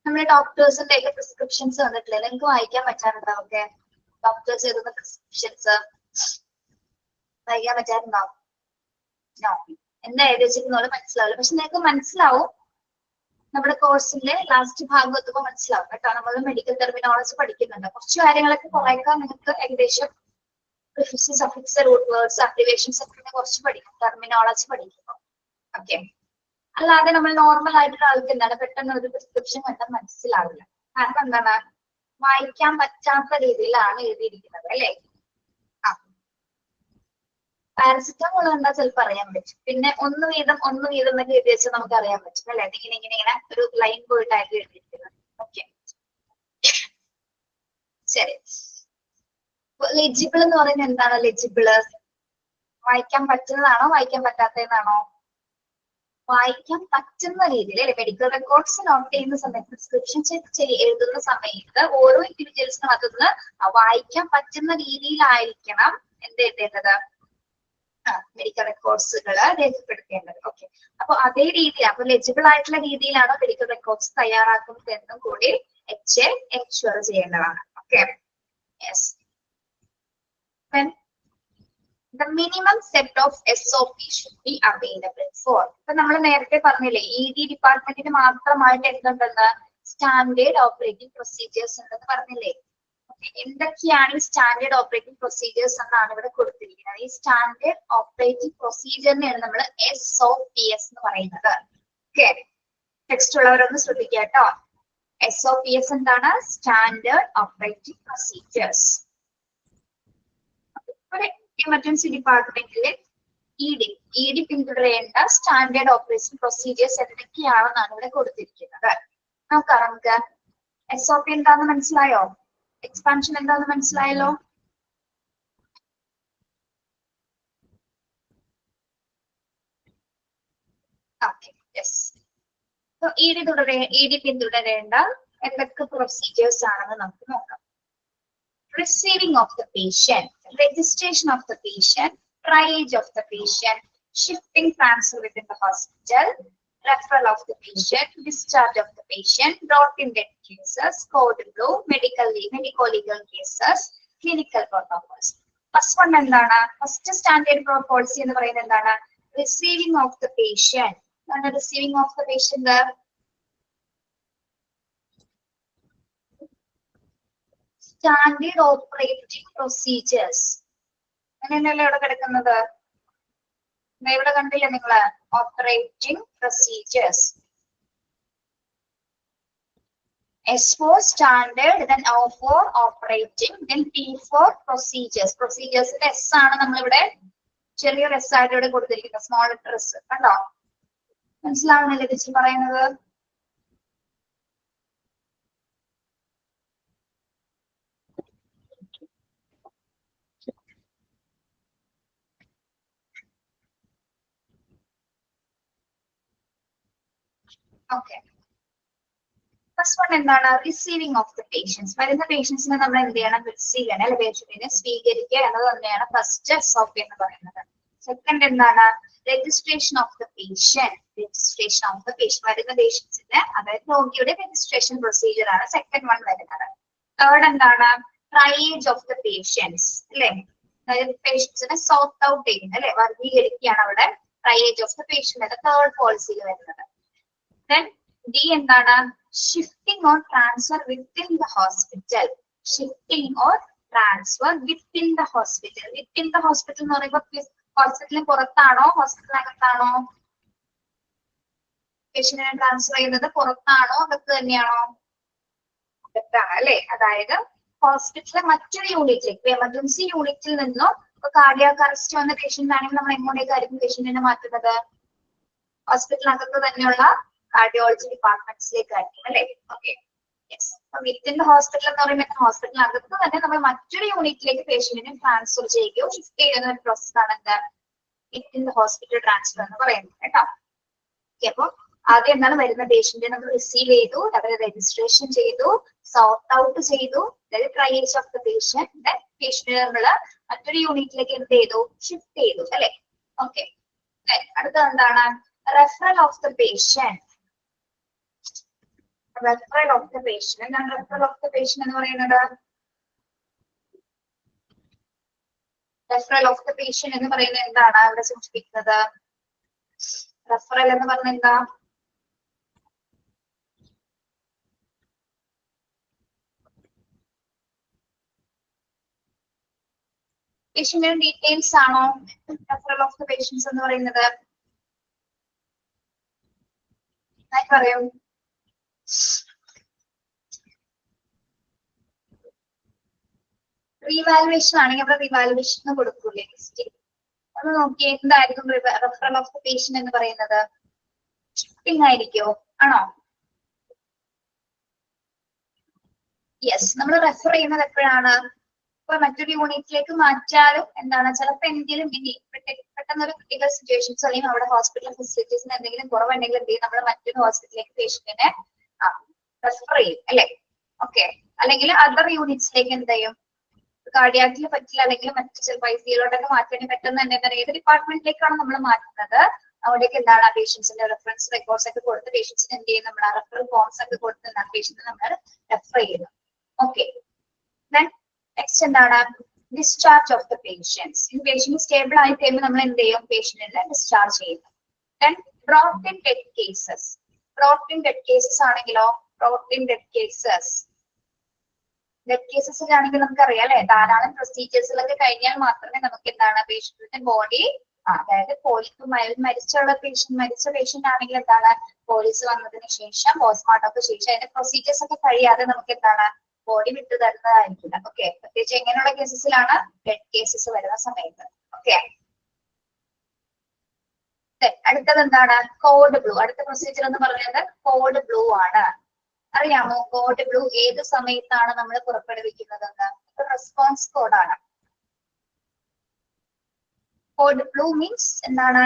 നമ്മുടെ ഡോക്ടേഴ്സിന്റെ ഒക്കെ പ്രിസ്ക്രിപ്ഷൻസ് വന്നിട്ടില്ലേ? നിങ്ങൾക്ക് വായിക്കാൻ പറ്റാറുണ്ടോ? ഓക്കെ, ഡോക്ടേഴ്സ് എഴുതുന്ന പ്രിസ്ക്രിപ്ഷൻസ് വായിക്കാൻ പറ്റാറുണ്ടോ? എന്താ എഴുതി വെച്ചിരുന്നോളൂ മനസ്സിലാവില്ല. പക്ഷെ നിങ്ങൾക്ക് മനസ്സിലാവും, നമ്മുടെ കോഴ്സിന്റെ ലാസ്റ്റ് ഭാഗം എത്തുമ്പോൾ മനസ്സിലാവും കേട്ടോ. നമ്മൾ മെഡിക്കൽ ടെർമിനോളജി പഠിക്കുന്നുണ്ട്. കുറച്ച് കാര്യങ്ങളൊക്കെ കുറേയൊക്കെ നിങ്ങൾക്ക് ഏകദേശം prefix, suffix, root words, abbreviations ഒക്കെ കുറച്ച് പഠിക്കും ടെർമിനോളജി പഠിക്കുമ്പോൾ. ഓക്കെ, അല്ലാതെ നമ്മൾ നോർമൽ ആയിട്ടുള്ള ആൾക്ക് എന്താണ് പെട്ടെന്ന് ഒരു പ്രിസ്ക്രിപ്ഷൻ കണ്ടാൽ മനസ്സിലാവില്ല. കാരണം എന്താണ്, വായിക്കാൻ പറ്റാത്ത രീതിയിലാണ് എഴുതിയിരിക്കുന്നത് അല്ലേ? പാരസിറ്റമോൾ കണ്ടാൽ ചിലപ്പോൾ അറിയാൻ പറ്റും. പിന്നെ ഒന്ന് വീതം എന്നൊക്കെ എഴുതി വെച്ചാൽ നമുക്ക് അറിയാൻ പറ്റും അല്ലെ? ഇങ്ങനെ ഒരു ലൈൻ പോയിട്ടായിട്ട് എഴുതിയിരിക്കുന്നത്. ഓക്കെ, ശരി. ലെജിബിൾ എന്ന് പറയുന്നത് എന്താണ്? ലെജിബിള് വായിക്കാൻ പറ്റുന്നതാണോ വായിക്കാൻ പറ്റാത്തതാണോ? വായിക്കാൻ പറ്റുന്ന രീതിയിൽ അല്ലെ? മെഡിക്കൽ റെക്കോർഡ്സ് നോട്ട് ചെയ്യുന്ന സമയത്ത്, പ്രിസ്ക്രിപ്ഷൻ എഴുതുന്ന സമയത്ത് ഓരോ ഇൻഡിവിജ്വൽസിനും അതൊന്ന് വായിക്കാൻ പറ്റുന്ന രീതിയിലായിരിക്കണം എന്ത് എഴുതേണ്ടത്? മെഡിക്കൽ റെക്കോർഡ്സുകൾ രേഖപ്പെടുത്തേണ്ടത്. ഓക്കെ, അപ്പൊ അതേ രീതി, അപ്പൊ ലെജിബിൾ ആയിട്ടുള്ള രീതിയിലാണോ മെഡിക്കൽ റെക്കോർഡ്സ് തയ്യാറാക്കുന്നത് എന്നും കൂടി HA എൻഷുർ ചെയ്യേണ്ടതാണ്. Okay, yes. The minimum set of SOP should be available for. ഇപ്പൊ നമ്മൾ നേരത്തെ പറഞ്ഞില്ലേ, ED ഡിപ്പാർട്ട്മെന്റിന് മാത്രമായിട്ട് എന്തുണ്ടെന്ന്? സ്റ്റാൻഡേർഡ് ഓപ്പറേറ്റിംഗ് പ്രൊസീജിയേഴ്സ് ഉണ്ടെന്ന് പറഞ്ഞില്ലേ? എന്തൊക്കെയാണ് ഈ സ്റ്റാൻഡേർഡ് ഓപ്പറേറ്റിംഗ് പ്രൊസീജിയേഴ്സ് എന്നാണ് ഇവിടെ കൊടുത്തിരിക്കുന്നത്. ഈ സ്റ്റാൻഡേർഡ് ഓപ്പറേറ്റിംഗ് പ്രൊസീജിയറിനെയാണ് നമ്മൾ SOPS എന്ന് പറയുന്നത്. ഓക്കെ, ടെക്സ്റ്റ് ഉള്ളവരൊന്ന് ശ്രദ്ധിക്കുക കേട്ടോ. SOPS എന്താണ്? Standard operating procedures. ഒരു എമർജൻസി ഡിപ്പാർട്ട്മെന്റിലെ ED പിന്തുടരേണ്ട സ്റ്റാൻഡേർഡ് ഓപ്പറേറ്റിംഗ് പ്രൊസീജിയേഴ്സ് എന്തൊക്കെയാണെന്നാണ് ഇവിടെ കൊടുത്തിരിക്കുന്നത്. നമുക്ക് SOP എന്താണെന്ന് മനസ്സിലായോ? എക്സ്പാൻഷൻ എന്താണെന്ന് മനസ്സിലായല്ലോ? യെസ്. ഇ ഡി പിന്തുടരേണ്ട എന്തൊക്കെ പ്രൊസീജിയേഴ്സ് ആണെന്ന് നമുക്ക് നോക്കാം. Receiving of the patient, registration of the patient, triage of the patient, shifting transfer within the hospital, referral of the patient, discharge of the patient, brought in death cases, code blue, medico-legal cases, clinical protocols. First one endana, first standard policy ennu parayunnathu endana, receiving of the patient. And receiving of the patient there, standard operating procedures. അങ്ങനെയല്ലേ ഇവിടെ കിടക്കുന്നത്? ഇവിടെ കണ്ടില്ലേ നിങ്ങള്? Operating procedures. S for standard, then O for operating, then P for procedures. Procedures S ആണ് നമ്മളിവിടെ ചെറിയൊരു S ആയിട്ട് ഇവിടെ കൊടുത്തിരിക്കുന്നത്, സ്മോൾ ലെറ്റർ S. കണ്ടോ? മനസ്സിലാവുന്നില്ലേ ചേച്ചി പറയുന്നത്? ഓക്കെ. ഫസ്റ്റ് വൺ എന്താണ്? Receiving of the patients. വരുന്ന പേഷ്യൻസിനെ നമ്മൾ എന്ത് ചെയ്യണം? റിസീവ് ചെയ്യണം, അല്ലെ? പേഷ്യന്റിനെ സ്വീകരിക്കുക എന്നത് തന്നെയാണ് ഫസ്റ്റ് SOP എന്ന് പറയുന്നത്. സെക്കൻഡ് എന്താണ്? Registration of the patient. Registration of the patient, വരുന്ന പേഷ്യൻസിന്റെ, അതായത് രോഗിയുടെ രജിസ്ട്രേഷൻ പ്രൊസീജിയർ ആണ് സെക്കൻഡ് വൺ വരുന്നത്. തേർഡ് എന്താണ്? ട്രയേജ് ഓഫ് ദ പേഷ്യൻസ്, അല്ലെ? അതായത് പേഷ്യൻസിനെ സോർട്ട് ഔട്ട് ചെയ്യുന്നത്, അല്ലെ? വർഗീകരിക്കുകയാണ് അവിടെ ട്രയേജ് ഓഫ് ദ പേഷ്യന്റ് എന്ന തേർഡ് പോളിസിയിൽ വരുന്നത്. Then D എന്താണ്? Shifting or transfer within the hospital. Shifting or transfer within the hospital. Within the hospital എന്ന് പറയുമ്പോൾ ഹോസ്പിറ്റലിന് പുറത്താണോ ഹോസ്പിറ്റലിനകത്താണോ? പേഷ്യന്റിനെ ട്രാൻസ്ഫർ ചെയ്യുന്നത് പുറത്താണോ അകത്ത് തന്നെയാണോ? അകത്താണ്, അല്ലെ? അതായത് ഹോസ്പിറ്റലിലെ മറ്റൊരു യൂണിറ്റിലേക്ക്, എമർജൻസി യൂണിറ്റിൽ നിന്നോ കാർഡിയാക് അറസ്റ്റ് വന്ന പേഷ്യന്റ് ആണെങ്കിൽ നമ്മൾ എങ്ങോട്ടേക്കായിരിക്കും പേഷ്യന്റിനെ മാറ്റുന്നത്? ഹോസ്പിറ്റലിനകത്ത് തന്നെയുള്ള കാർഡിയോളജി ഡിപ്പാർട്ട്മെന്റ്സിലേക്കായിരിക്കും, അല്ലെ? Okay, yes. അപ്പൊ വിത്തിൻ ദ ഹോസ്പിറ്റൽ എന്ന് പറയുമ്പോൾ ഹോസ്പിറ്റലിനകത്ത് തന്നെ നമ്മൾ മറ്റൊരു യൂണിറ്റിലേക്ക് പേഷ്യന്റിനെ ട്രാൻസ്ഫർ ചെയ്യുകയോ ഷിഫ്റ്റ് ചെയ്യുന്ന ഒരു പ്രോസസ് ആണ് എന്താ? വിത്തിൻ ദ ഹോസ്പിറ്റൽ ട്രാൻസ്ഫർ എന്ന് പറയുന്നത്, കേട്ടോ. ഓക്കെ, അപ്പൊ ആദ്യം എന്താണ്? വരുന്ന പേഷ്യന്റിനെ നമ്മൾ റിസീവ് ചെയ്തു, അവരെ രജിസ്ട്രേഷൻ ചെയ്തു, സോർട്ട് ഔട്ട് ചെയ്തു, അതായത് ട്രയേജ് ഓഫ് ദ പേഷ്യന്റ്, പേഷ്യന്റിനെ നമ്മൾ മറ്റൊരു യൂണിറ്റിലേക്ക് എന്ത് ചെയ്തു? ഷിഫ്റ്റ് ചെയ്തു, അല്ലെ? ഓക്കെ. അടുത്തത് എന്താണ്? Referral of the patient. Referral of the patient. എന്താണ് referral of the patient എന്ന് പറയുന്നത്? Referral of the patient എന്ന് പറയുന്നത് എന്താണ് ഇവിടെ സൂചിപ്പിക്കുന്നത്? Referral എന്ന് പറഞ്ഞാൽ എന്താ? പേഷ്യന്റിന്റെ ഡീറ്റെയിൽസ് ആണോ referral of the patients എന്ന് പറയുന്നത്? പറയൂ. റീവാലുവേഷൻ ആണെങ്കിൽ അവിടെ റീവാലുവേഷൻ കൊടുക്കൂലേ? ഒന്ന് നോക്കിയേ, എന്തായിരിക്കും റെഫറൽ ഓഫ് ദ പേഷ്യന്റ് എന്ന് പറയുന്നത്? ഷിഫ്റ്റിംഗ് ആയിരിക്കോ? ആണോ? യെസ്. നമ്മൾ റെഫർ ചെയ്യുന്നത് എപ്പോഴാണ്? ഇപ്പൊ മറ്റൊരു യൂണിറ്റിലേക്ക് മാറ്റാലും എന്താണ്, ചിലപ്പോൾ എന്തെങ്കിലും ഇനി പെട്ടെന്ന് ഒരു ക്രിട്ടിക്കൽ സിറ്റുവേഷൻസ് അല്ലെങ്കിൽ അവിടെ ഹോസ്പിറ്റൽ ഫെസിലിറ്റീസിന് എന്തെങ്കിലും കുറവുണ്ടെങ്കിൽ എന്ത് ചെയ്യും? നമ്മൾ മറ്റൊരു ഹോസ്പിറ്റലിലേക്ക് പേഷ്യന്റിനെ റെഫർ ചെയ്യും, അല്ലെ? ഓക്കെ. അല്ലെങ്കിൽ അതർ യൂണിറ്റ്സിലേക്ക് എന്ത് ചെയ്യും? കാർഡിയാക്കിൽ പറ്റില്ല, അല്ലെങ്കിൽ മറ്റു ചില പൈസയിലോട്ടൊക്കെ മാറ്റാൻ പെട്ടെന്ന് തന്നെ എന്താണ്, ഏത് ഡിപ്പാർട്ട്മെന്റിലേക്കാണ് നമ്മൾ മാറ്റുന്നത് അവിടേക്ക് എന്താണ് ആ പേഷ്യൻസിന്റെ റെഫറൻസ് റെക്കോർഡ്സ് ഒക്കെ കൊടുത്ത് പേഷ്യൻസിന് എന്ത് ചെയ്യും? നമ്മൾ ആ റെഫറൽ ഫോംസ് ഒക്കെ കൊടുത്ത് എന്താണ് പേഷ്യന്റിനെ നമ്മൾ റെഫർ ചെയ്യുന്നത്. ഓക്കെ. ദെൻ നെക്സ്റ്റ് എന്താണ്? Discharge of the patients. ഈ പേഷ്യന്റ് സ്റ്റേബിൾ ആയി കഴിയുമ്പോൾ നമ്മൾ എന്ത് ചെയ്യും? പേഷ്യന്റിനെ ഡിസ്ചാർജ് ചെയ്യുന്നു. Then brought in death cases. Brought in death cases ആണെങ്കിലോ? Brought in death cases, death കേസസിലാണെങ്കിൽ നമുക്കറിയാം, അല്ലെ? ധാരാളം പ്രൊസീജിയേഴ്സിലൊക്കെ കഴിഞ്ഞാൽ മാത്രമേ നമുക്ക് എന്താണ് പേഷ്യന്റിന്റെ ബോഡി, അതായത് മരിച്ച പേഷ്യന്റ് ആണെങ്കിൽ എന്താണ് പോലീസ് വന്നതിന് ശേഷം പോസ്റ്റ്മോർട്ടം ഒക്കെ ശേഷം അതിന്റെ പ്രൊസീജിയേഴ്സ് ഒക്കെ കഴിയാതെ നമുക്ക് എന്താണ് ബോഡി വിട്ടു തരുന്നതായിരിക്കില്ല. ഓക്കെ. പ്രത്യേകിച്ച് എങ്ങനെയുള്ള കേസസിലാണ്? ഡെഡ് കേസസ് വരുന്ന സമയത്ത്. ഓക്കെ. അടുത്തത് എന്താണ്? Code blue. അടുത്ത പ്രൊസീജിയർ എന്ന് പറയുന്നത് കോഡ് ബ്ലൂ ആണ്. അറിയാമോ കോഡ് ബ്ലൂ ഏത് സമയത്താണ് നമ്മൾ പുറപ്പെടുവിക്കുന്നതെന്ന്? റെസ്പോൺസ് കോഡാണ്. കോഡ് ബ്ലൂ മീൻസ് എന്താണ്?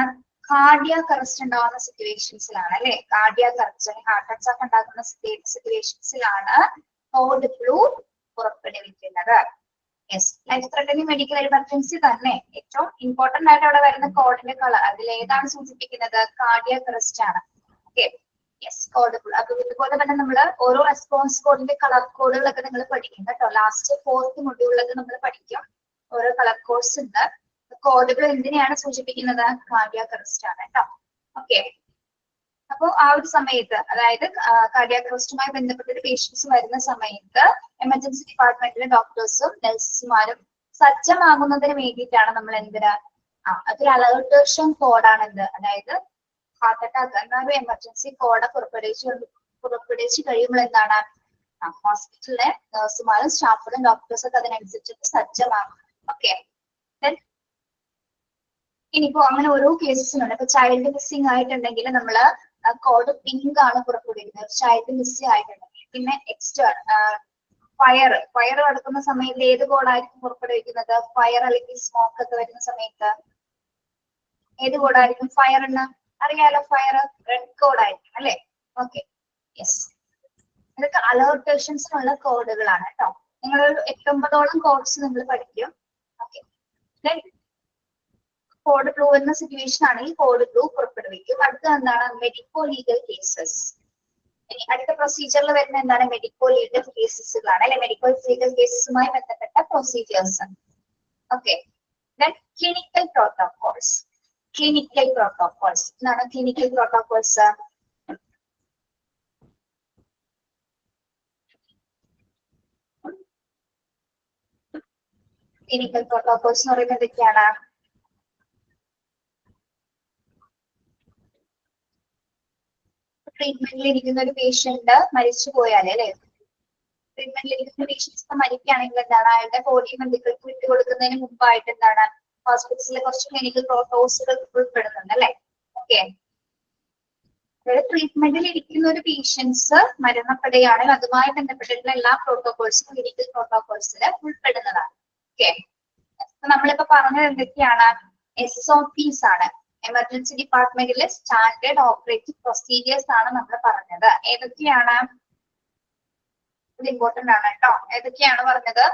കാർഡിയാക് അറസ്റ്റ് ഉണ്ടാകുന്ന സിറ്റുവേഷൻസിലാണ് അല്ലെ, കാർഡിയാക് അറസ്റ്റ് അല്ലെങ്കിൽ ഹാർട്ട് അറ്റാക്ക് ഉണ്ടാകുന്ന സിറ്റുവേഷൻസിലാണ് കോഡ് ബ്ലൂ പുറപ്പെടുവിക്കുന്നത്. Yes, life threatening medical emergency തന്നെ ഏറ്റവും ഇമ്പോർട്ടന്റ് ആയിട്ട് അവിടെ വരുന്ന കോഡിന്റെ കളർ അതിൽ ഏതാണ് സൂചിപ്പിക്കുന്നത്? കാർഡിയാക് അറസ്റ്റ് ആണ്. Okay, yes, code blue. അപ്പൊ ഇതുപോലെ തന്നെ നമ്മൾ ഓരോ റെസ്പോൺസ് കോഡിന്റെ കളർ കോഡുകളൊക്കെ നിങ്ങൾ പഠിക്കും കേട്ടോ. ലാസ്റ്റ് 4th മൊഡ്യൂളിലൊക്കെ നമ്മൾ പഠിക്കും. ഓരോ കളർ കോഡ്സ് ഉണ്ട്. കോഡുകൾ എന്തിനെയാണ് സൂചിപ്പിക്കുന്നത്? കാർഡിയാക് അറസ്റ്റ് ആണ് കേട്ടോ. ഓക്കെ, അപ്പോൾ ആ ഒരു സമയത്ത്, അതായത് കാർഡിയാക് അറസ്റ്റുമായി ബന്ധപ്പെട്ട പേഷ്യൻസ് വരുന്ന സമയത്ത് എമർജൻസി ഡിപ്പാർട്ട്മെന്റിലെ ഡോക്ടേഴ്സും നഴ്സുമാരും സജ്ജമാകുന്നതിന് വേണ്ടിയിട്ടാണ് നമ്മൾ അതൊരു അലേർട്ടേഷൻ കോഡാണ് എന്ത്, അതായത് ഹാർട്ട് അറ്റാക്ക് എന്നൊരു എമർജൻസി കോഡ് പുറപ്പെടുവിച്ച് കഴിയുമ്പോൾ എന്താണ് ഹോസ്പിറ്റലിലെ നഴ്സുമാരും സ്റ്റാഫുകളും ഡോക്ടേഴ്സും ഒക്കെ അതിനനുസരിച്ച് സജ്ജമാകും. ഓക്കെ, ഇനിയിപ്പോ അങ്ങനെ ഓരോ കേസസിനുണ്ട്. ഇപ്പൊ ചൈൽഡ് മിസ്സിംഗ് ആയിട്ടുണ്ടെങ്കിൽ നമ്മള് കോഡ് പിങ്ക് ആണ് പുറപ്പെടുവിക്കുന്നത്, ചൈൽഡ് മിസ്സിംഗ് ആയിട്ടുണ്ടെങ്കിൽ. പിന്നെ ഫയർ നടക്കുന്ന സമയത്ത് ഏത് കോഡായിരിക്കും പുറപ്പെടുവിക്കുന്നത്? ഫയർ അല്ലെങ്കിൽ സ്മോക്ക് ഒക്കെ വരുന്ന സമയത്ത് ഏത് കോഡായിരിക്കും? ഫയർ എന്ന് അറിയാലോ, ഫയർ റെഡ് കോഡായിരിക്കും അല്ലെ. ഓക്കെ, യെസ്, ഇതൊക്കെ അലേർട്ടേഷൻസിനുള്ള കോഡുകളാണ് കേട്ടോ. നിങ്ങൾ 8-9ഓളം കോഡ്സ് നിങ്ങൾ പഠിക്കും. ഓക്കെ, കോഡ് ബ്ലൂ എന്ന സിറ്റുവേഷൻ ആണെങ്കിൽ കോഡ് ബ്ലൂ പുറപ്പെടുവിക്കും. അടുത്ത എന്താണ്? Medico legal cases. അടുത്ത പ്രൊസീജിയറിൽ വരുന്ന എന്താണ്? മെഡിക്കോ ലീഗൽ കേസസുകളാണ് അല്ലെ, മെഡിക്കോ ലീഗൽ കേസസുമായി ബന്ധപ്പെട്ട procedures. Okay, clinical protocols. Clinical protocols എന്താണ്? ക്ലിനിക്കൽ പ്രോട്ടോകോൾസ് ക്ലിനിക്കൽ പ്രോട്ടോകോൾസ് എന്ന് പറയുന്നത് എന്തൊക്കെയാണ്? ട്രീറ്റ്മെന്റിൽ ഇരിക്കുന്ന ഒരു പേഷ്യന്റ് മരിച്ചു പോയാൽ അല്ലെ, ട്രീറ്റ്മെന്റിൽ ഇരിക്കുന്ന പേഷ്യൻസ് മരിക്കുകയാണെങ്കിൽ എന്താണ്? അയാളുടെ ബോഡി ബന്ധുക്കൾക്ക് വിട്ടുകൊടുക്കുന്നതിന് മുമ്പായിട്ട് എന്താണ്? ഹോസ്പിറ്റലിലെ കുറച്ച് ക്ലിനിക്കൽ പ്രോട്ടോകോൾസുകൾ ഉൾപ്പെടുന്നുണ്ട് അല്ലെ. ഓക്കെ, അതായത് ട്രീറ്റ്മെന്റിൽ ഇരിക്കുന്ന ഒരു പേഷ്യൻസ് മരണപ്പെടുകയാണെങ്കിൽ അതുമായി ബന്ധപ്പെട്ടിട്ടുള്ള എല്ലാ പ്രോട്ടോകോൾസും ക്ലിനിക്കൽ പ്രോട്ടോകോൾസിൽ ഉൾപ്പെടുന്നതാണ്. ഓക്കെ, നമ്മളിപ്പോ പറഞ്ഞത് എന്തൊക്കെയാണ്? SOPs ആണ്. എമർജൻസി ഡിപ്പാർട്ട്മെന്റിലെ സ്റ്റാൻഡേർഡ് ഓപ്പറേറ്റിംഗ് പ്രൊസീജിയേഴ്സ് ആണ് നമ്മൾ പറഞ്ഞത്. ഏതൊക്കെയാണ്? ഇത് ഇമ്പോർട്ടന്റ് ആണ് കേട്ടോ. ഏതൊക്കെയാണ് പറഞ്ഞത്?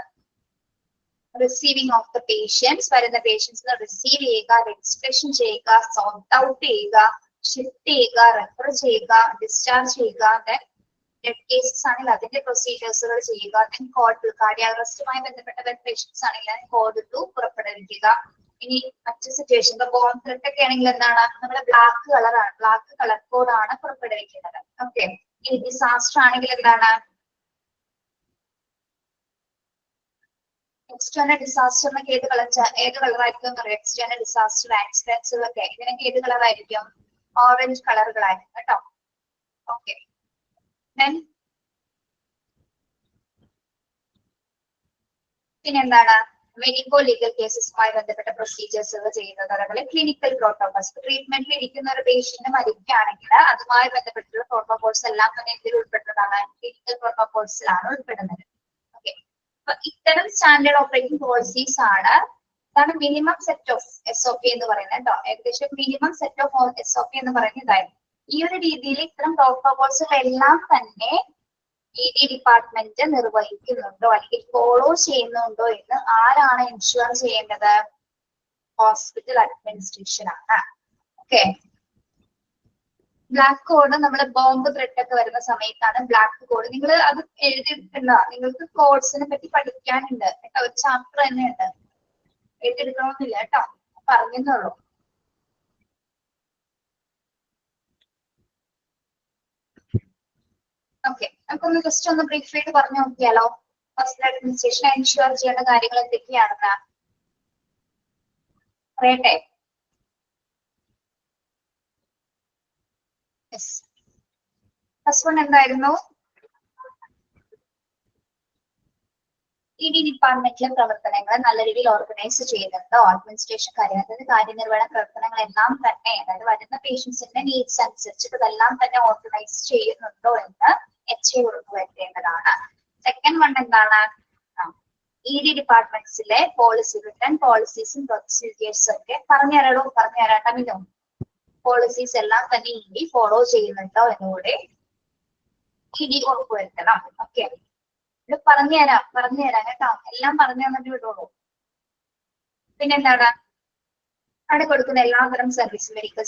റിസീവിംഗ് ഓഫ് ദ പേഷ്യൻസ്, വരുന്ന പേഷ്യൻസിനെ റിസീവ് ചെയ്യുക, രജിസ്ട്രേഷൻ ചെയ്യുക, സോർട്ട് ഔട്ട് ചെയ്യുക, ഷിഫ്റ്റ് ചെയ്യുക, റെഫർ ചെയ്യുക, ഡിസ്ചാർജ് ചെയ്യുക. ഡെഡ് കേസസ് ആണെങ്കിൽ അതിന്റെ പ്രൊസീജിയേഴ്സുകൾ ചെയ്യുക. കാർഡിയാക് അറസ്റ്റുമായി ബന്ധപ്പെട്ട പേഷ്യൻസ് ആണെങ്കിൽ കോഡ് ബ്ലൂ പുറപ്പെടുവിക്കുക. ഇനി മറ്റു സിറ്റുവേഷൻ, ഇപ്പൊ ബോംബ് ത്രെട്ട് ഒക്കെ ആണെങ്കിൽ എന്താണ്? നമ്മുടെ ബ്ലാക്ക് കളറാണ്, ബ്ലാക്ക് കളർ കോഡാണ് പുറപ്പെടുവിക്കുന്നത്. ഓക്കെ, ഇനി ഡിസാസ്റ്റർ ആണെങ്കിൽ എന്താണ്? എക്സ്റ്റേണൽ ഡിസാസ്റ്ററിനൊക്കെ ഏത് കളറായിരിക്കും എന്ന് അറിയാം? എക്സ്റ്റേണൽ ഡിസാസ്റ്റർ, ആക്സിഡൻസുകളൊക്കെ ഇതിനൊക്കെ ഏത് കളറായിരിക്കും? ഓറഞ്ച് കളറുകളായിരിക്കും കേട്ടോ. ഓക്കെ, പിന്നെന്താണ്? മെഡിക്കോ ലീഗൽ കേസസുമായി ബന്ധപ്പെട്ട പ്രൊസീജിയേഴ്സുകൾ ചെയ്യുന്നത്. അതേപോലെ ക്ലിനിക്കൽ പ്രോട്ടോകോൾസ്, ട്രീറ്റ്മെന്റിൽ ഇരിക്കുന്ന ഒരു പേഷ്യന്റ് മരിക്കുകയാണെങ്കിൽ അതുമായി ബന്ധപ്പെട്ടുള്ള പ്രോട്ടോകോൾസ് എല്ലാം തന്നെ ഇതിൽ ഉൾപ്പെടുന്നതാണ്, ക്ലിനിക്കൽ പ്രോട്ടോകോൾസിലാണ് ഉൾപ്പെടുന്നത്. ഓക്കെ, അപ്പൊ ഇത്തരം സ്റ്റാൻഡേർഡ് ഓപ്പറേറ്റിംഗ് പോളിസീസ് ആണ്. ഇതാണ് മിനിമം സെറ്റ് ഓഫ് SOP എന്ന് പറയുന്നത് കേട്ടോ. ഏകദേശം മിനിമം സെറ്റ് ഓഫ് SOP എന്ന് പറയുന്നത് ഇതായിരുന്നു. ഈ ഒരു രീതിയിൽ ഇത്തരം പ്രോട്ടോകോൾസുകൾ എല്ലാം തന്നെ ED ഡിപ്പാർട്ട്മെന്റ് നിർവഹിക്കുന്നുണ്ടോ അല്ലെങ്കിൽ ഫോളോ ചെയ്യുന്നുണ്ടോ എന്ന് ആരാണ് എൻഷുർ ചെയ്യേണ്ടത്? ഹോസ്പിറ്റൽ അഡ്മിനിസ്ട്രേഷൻ ആണ്. ഓക്കെ, ബ്ലാക്ക് കോഡ് നമ്മൾ ബോംബ് ത്രെട്ട് ഒക്കെ വരുന്ന സമയത്താണ് ബ്ലാക്ക് കോഡ്. നിങ്ങൾ അത് എഴുതിയെടുക്കണ്ട, നിങ്ങൾക്ക് കോഡ്സിനെ പറ്റി പഠിക്കാനുണ്ട് കേട്ടോ. ഒരു ചാപ്റ്റർ തന്നെ ഉണ്ട്, എഴുതിയെടുക്കണമെന്നില്ല കേട്ടോ, പറഞ്ഞെന്നുള്ളൂ. ഓക്കെ, നമുക്കൊന്ന് ജസ്റ്റ് ഒന്ന് ബ്രീഫ് ആയിട്ട് പറഞ്ഞു നോക്കിയാലോ? ഹോസ്പിറ്റൽ അഡ്മിനിസ്ട്രേഷൻ എൻഷുർ ചെയ്യേണ്ട കാര്യങ്ങൾ എന്തൊക്കെയാണെന്ന് പറയട്ടെ. ഫസ്റ്റ് വൺ എന്തായിരുന്നു? ED ഡിപ്പാർട്ട്മെന്റിലെ പ്രവർത്തനങ്ങൾ നല്ല രീതിയിൽ ഓർഗനൈസ് ചെയ്യുന്നുണ്ടോ? അഡ്മിനിസ്ട്രേഷൻ കാര്യങ്ങൾ, അതായത് കാര്യനിർവഹണ പ്രവർത്തനങ്ങളെല്ലാം തന്നെ, അതായത് വരുന്ന പേഷ്യൻസിന്റെ നീഡ്സ് അനുസരിച്ച് ഇതെല്ലാം തന്നെ ഓർഗനൈസ് ചെയ്യുന്നുണ്ടോ എന്ന് HA ഉറപ്പുവരുത്തേണ്ടതാണ്. സെക്കൻഡ് വൺ എന്താണ്? ED ഡിപ്പാർട്ട്മെന്റ്സിലെ പോളിസി, റിട്ടേൺ പോളിസീസും പ്രൊസീജിയേഴ്സും ഒക്കെ പറഞ്ഞു തരാട്ടോ. മിനു പോളിസീസ് എല്ലാം തന്നെ ഇനി ഫോളോ ചെയ്യുന്നുണ്ടോ എന്നുകൂടെ ഇനി ഉറപ്പുവരുത്തണം. ഓക്കെ, ഇത് പറഞ്ഞുതരാം കേട്ടോ, എല്ലാം പറഞ്ഞു തന്നിട്ട് വിട്ടോളൂ. പിന്നെന്താണ്, അവിടെ കൊടുക്കുന്ന എല്ലാതരം സർവീസ്, മെഡിക്കൽ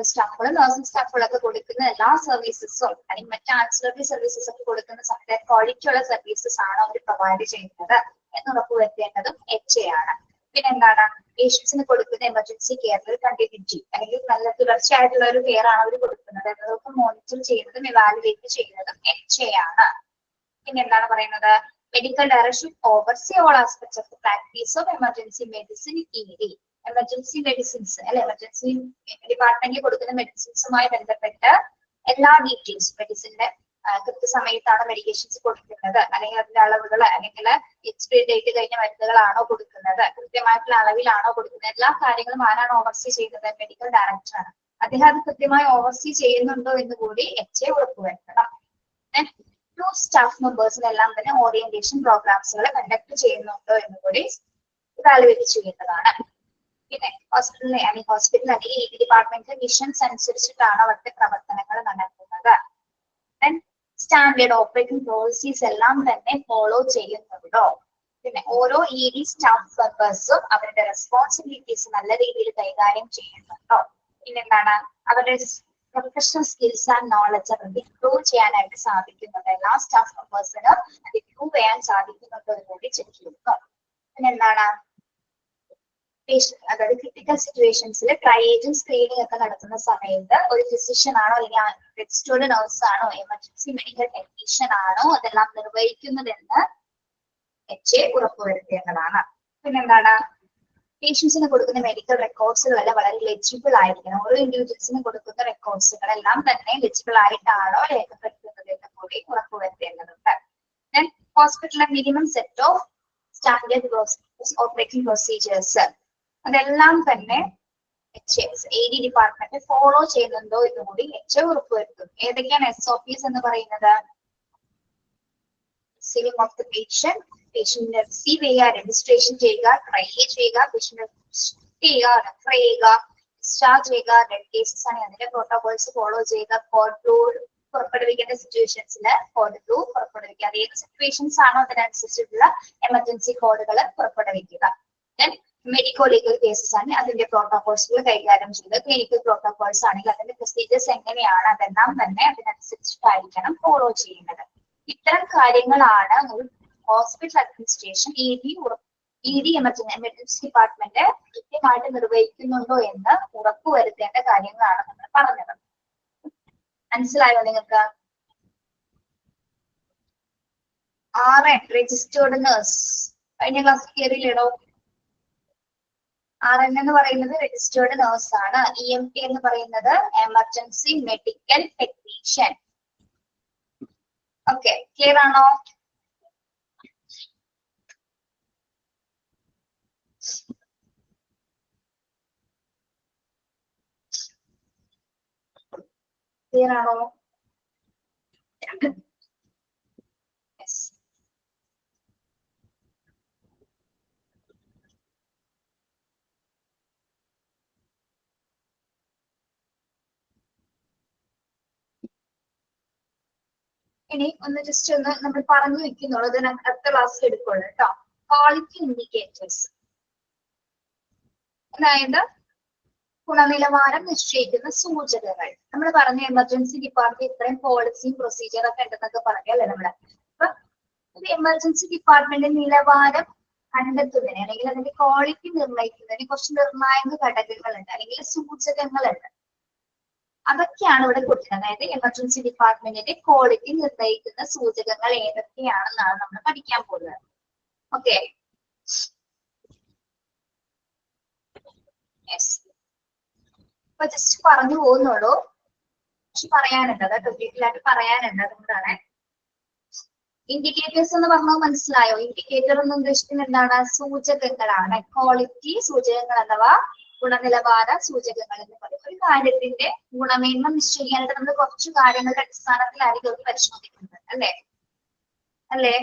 സ്റ്റാഫുകളും നഴ്സിംഗ് സ്റ്റാഫുകളൊക്കെ കൊടുക്കുന്ന എല്ലാ സർവീസസും അല്ലെങ്കിൽ മറ്റ് ആൻസിലറി സർവീസസ് ഒക്കെ കൊടുക്കുന്ന സമയത്ത് ക്വാളിറ്റി ഉള്ള സർവീസസ് ആണ് അവർ പ്രൊവൈഡ് ചെയ്യുന്നത് എന്ന് ഉറപ്പുവരുത്തേണ്ടതും HA ആണ്. പിന്നെന്താണ്, പേഷ്യൻസിന് കൊടുക്കുന്ന എമർജൻസി കെയറിൽ കണ്ടിന്യൂറ്റി അല്ലെങ്കിൽ നല്ല തുടർച്ചയായിട്ടുള്ള ഒരു കെയർ ആണ് അവർ കൊടുക്കുന്നത് എന്നതൊക്കെ മോണിറ്റർ ചെയ്യുന്നതും ഇവാലുവേറ്റ് ചെയ്യുന്നതും HA ആണ്. പിന്നെന്താണ് പറയുന്നത്, medical director oversee all aspects of the practice of emergency medicine ED. Emergency medicines അല്ലെ, എമർജൻസി ഡിപ്പാർട്ട്മെന്റിൽ കൊടുക്കുന്ന മെഡിസിൻസുമായി ബന്ധപ്പെട്ട് എല്ലാ ഡീറ്റെയിൽസ്, മെഡിസിന്റെ കൃത്യസമയത്താണ് മെഡിക്കേഷൻസ് കൊടുക്കുന്നത് അല്ലെങ്കിൽ അതിന്റെ അളവുകൾ അല്ലെങ്കിൽ എക്സ്പയറി ഡേറ്റ് കഴിഞ്ഞ മരുന്നുകളാണോ കൊടുക്കുന്നത്, കൃത്യമായിട്ടുള്ള അളവിലാണോ കൊടുക്കുന്നത്, എല്ലാ കാര്യങ്ങളും ആരാണ് ഓവർസീ ചെയ്യുന്നത്, മെഡിക്കൽ ഡയറക്ടറാണ്. അദ്ദേഹം അത് കൃത്യമായി ഓവർസീ ചെയ്യുന്നുണ്ടോ എന്ന് കൂടി HA ഉറപ്പുവരുത്തണം. സ്റ്റാഫ് മെമ്പേഴ്സിനെല്ലാം തന്നെ ഓറിയന്റേഷൻ പ്രോഗ്രാംസുകൾ കണ്ടക്ട് ചെയ്യുന്നുണ്ടോ എന്ന് കൂടി ഇവാലുവേറ്റ് ചെയ്യുന്നതാണ്. പിന്നെ ഹോസ്പിറ്റൽ അല്ലെങ്കിൽ ഈ ഡിപ്പാർട്ട്മെന്റ് മിഷൻസ് അനുസരിച്ചിട്ടാണ് അവിടുത്തെ പ്രവർത്തനങ്ങൾ നടക്കുന്നത്. സ്റ്റാൻഡേർഡ് ഓപ്പറേറ്റിംഗ് പോളിസീസ് എല്ലാം തന്നെ ഫോളോ ചെയ്യുന്നുണ്ടോ, പിന്നെ ഓരോ ED സ്റ്റാഫ് മെമ്പേഴ്സും അവരുടെ റെസ്പോൺസിബിലിറ്റീസ് നല്ല രീതിയിൽ കൈകാര്യം ചെയ്യുന്നുണ്ടോ, പിന്നെന്താണ് അവരുടെ പ്രൊഫഷണൽ സ്കിൽസ് ആൻഡ് നോളജ് അവർക്ക് ഇംപ്രൂവ് ചെയ്യാനായിട്ട് സാധിക്കുന്നുണ്ട്, എല്ലാ സ്റ്റാഫ് മെമ്പേഴ്സിനും അത് ഇംപ്രൂവ് ചെയ്യാൻ സാധിക്കുന്നുണ്ടോ എന്ന് കൂടി ചെക്ക് ചെയ്യുന്നു. പിന്നെന്താണ്, അതായത് ക്രിട്ടിക്കൽ സിറ്റുവേഷൻസിൽ ട്രയേജും സ്ക്രീനിങ് ഒക്കെ നടത്തുന്ന സമയത്ത് ഒരു ഫിസിഷ്യൻ ആണോ അല്ലെങ്കിൽ രജിസ്റ്റേർഡ് നഴ്സ് ആണോ എമർജൻസി മെഡിക്കൽ ടെക്നീഷ്യൻ ആണോ അതെല്ലാം നിർവഹിക്കുന്നതെന്ന് HA ഉറപ്പുവരുത്തേണ്ടതാണ്. പിന്നെന്താണ്, പേഷ്യൻസിന് കൊടുക്കുന്ന മെഡിക്കൽ റെക്കോർഡ്സുകളെല്ലാം വളരെ ലെജിബിൾ ആയിരിക്കണം. ഓരോ ഇൻഡിവിജ്വൽസിന് കൊടുക്കുന്ന റെക്കോർഡ്സുകളെല്ലാം തന്നെ ലെജിബിൾ ആയിട്ടാണോ രേഖപ്പെടുത്തുന്നത് എന്ന് കൂടി ഉറപ്പുവരുത്തേണ്ടതുണ്ട്. ഹോസ്പിറ്റലിലെ minimum set of standard operating procedures അതെല്ലാം തന്നെ AD ഡിപ്പാർട്ട്മെന്റ് ഫോളോ ചെയ്യുന്നുണ്ടോ എന്ന് കൂടി HA ഉറപ്പുവരുത്തും. ഏതൊക്കെയാണ് SOPs എന്ന് പറയുന്നത്, റിസീവിംഗ് ഓഫ് ദ പേഷ്യന്റ്, പേഷ്യന്റിനെ റിസീവ് ചെയ്യുക, രജിസ്ട്രേഷൻ ചെയ്യുക, ട്രൈ ചെയ്യുക, പേഷ്യന്റ് ചെയ്യുക, റെഫർ ചെയ്യുക, ഡിസ്ചാർജ് ചെയ്യുക, ഡെഡ് കേസസ് ആണെങ്കിൽ അതിന്റെ പ്രോട്ടോകോൾസ് ഫോളോ ചെയ്യുക, കോഡ് ബ്ലൂ പുറപ്പെടുവിക്കേണ്ട സിറ്റുവേഷൻസിൽ കോഡ് ബ്ലൂ പുറപ്പെടുവിക്കുക, അത് ഏത് സിറ്റുവേഷൻസ് ആണോ അതിനനുസരിച്ചിട്ടുള്ള എമർജൻസി കോഡുകൾ പുറപ്പെടുവിക്കുക. ദെൻ മെഡിക്കോ ലീഗൽ കേസസ് ആണ് അതിന്റെ പ്രോട്ടോകോൾസുകൾ കൈകാര്യം ചെയ്ത്, ക്ലിനിക്കൽ പ്രോട്ടോകോൾസ് ആണെങ്കിൽ അതിന്റെ പ്രൊസീജിയേഴ്സ് എങ്ങനെയാണ് അതെല്ലാം തന്നെ അതിനനുസരിച്ചിട്ടായിരിക്കണം ഫോളോ ചെയ്യുന്നത്. ഇത്തരം കാര്യങ്ങളാണ് ഒരു hospital administration ED emergency department കൃത്യമായിട്ട് നിർവഹിക്കുന്നുണ്ടോ എന്ന് ഉറപ്പുവരുത്തേണ്ട കാര്യങ്ങളാണ് നമ്മൾ പറഞ്ഞത്. മനസ്സിലായോ നിങ്ങൾക്ക്? RN രജിസ്റ്റേർഡ് നഴ്സ് കഴിഞ്ഞ ക്ലാസ് കയറിയില്ലടോ. RN എന്ന് പറയുന്നത് രജിസ്റ്റേർഡ് നഴ്സ് ആണ്. EMT എന്ന് പറയുന്നത് emergency medical technician. Okay, clear ആണോ? ക്ലിയർ ആണോ? ഇനി ഒന്ന് ജസ്റ്റ് ഒന്ന് നമ്മൾ പറഞ്ഞു വെക്കുന്നുള്ളൂ, ഇത് അടുത്ത ക്ലാസ്സിൽ എടുക്കുള്ളൂ കേട്ടോ. ക്വാളിറ്റി ഇൻഡിക്കേറ്റേഴ്സ്, അതായത് ഗുണനിലവാരം നിശ്ചയിക്കുന്ന സൂചകങ്ങൾ. നമ്മൾ പറഞ്ഞ എമർജൻസി ഡിപ്പാർട്ട്മെന്റ് ഇത്രയും പോളിസിയും പ്രൊസീജിയർ ഒക്കെ ഉണ്ടെന്നൊക്കെ പറഞ്ഞല്ലേ നമ്മള്. അപ്പൊ ഒരു എമർജൻസി ഡിപ്പാർട്ട്മെന്റ് നിലവാരം കണ്ടെത്തുന്നതിന് അല്ലെങ്കിൽ അതിന്റെ ക്വാളിറ്റി നിർണ്ണയിക്കുന്നതിന് കുറച്ച് നിർണായക ഘടകങ്ങളുണ്ട് അല്ലെങ്കിൽ സൂചകങ്ങളുണ്ട്. അതൊക്കെയാണ് ഇവിടെ കൊടുക്കുന്നത്. അതായത് എമർജൻസി ഡിപ്പാർട്ട്മെന്റിന്റെ ക്വാളിറ്റി നിർണ്ണയിക്കുന്ന സൂചകങ്ങൾ ഏതൊക്കെയാണെന്നാണ് നമ്മൾ പഠിക്കാൻ പോകുന്നത്. ഓക്കെ, അപ്പൊ ജസ്റ്റ് പറഞ്ഞു പോകുന്നുള്ളൂ, പക്ഷെ പറയാനുണ്ട്, അതായത് ഡീറ്റെയിൽ ആയിട്ട് പറയാനുണ്ട്. അതുകൊണ്ടാണ് ഇൻഡിക്കേറ്റേഴ്സ് എന്ന് പറഞ്ഞാൽ മനസ്സിലായോ? ഇൻഡിക്കേറ്റർ എന്ന് ഉദ്ദേശിക്കുന്നത് എന്താണ്? സൂചകങ്ങളാണ്. ക്വാളിറ്റി സൂചകങ്ങൾ അഥവാ ഗുണനിലവാര സൂചകങ്ങൾ എന്ന് പറയും. ഒരു കാര്യത്തിന്റെ ഗുണമേന്മ നിശ്ചയിക്കാനായിട്ട് നമ്മൾ കുറച്ച് കാര്യങ്ങളുടെ അടിസ്ഥാനത്തിലായിരിക്കും അത് പരിശോധിക്കുന്നത്, അല്ലേ?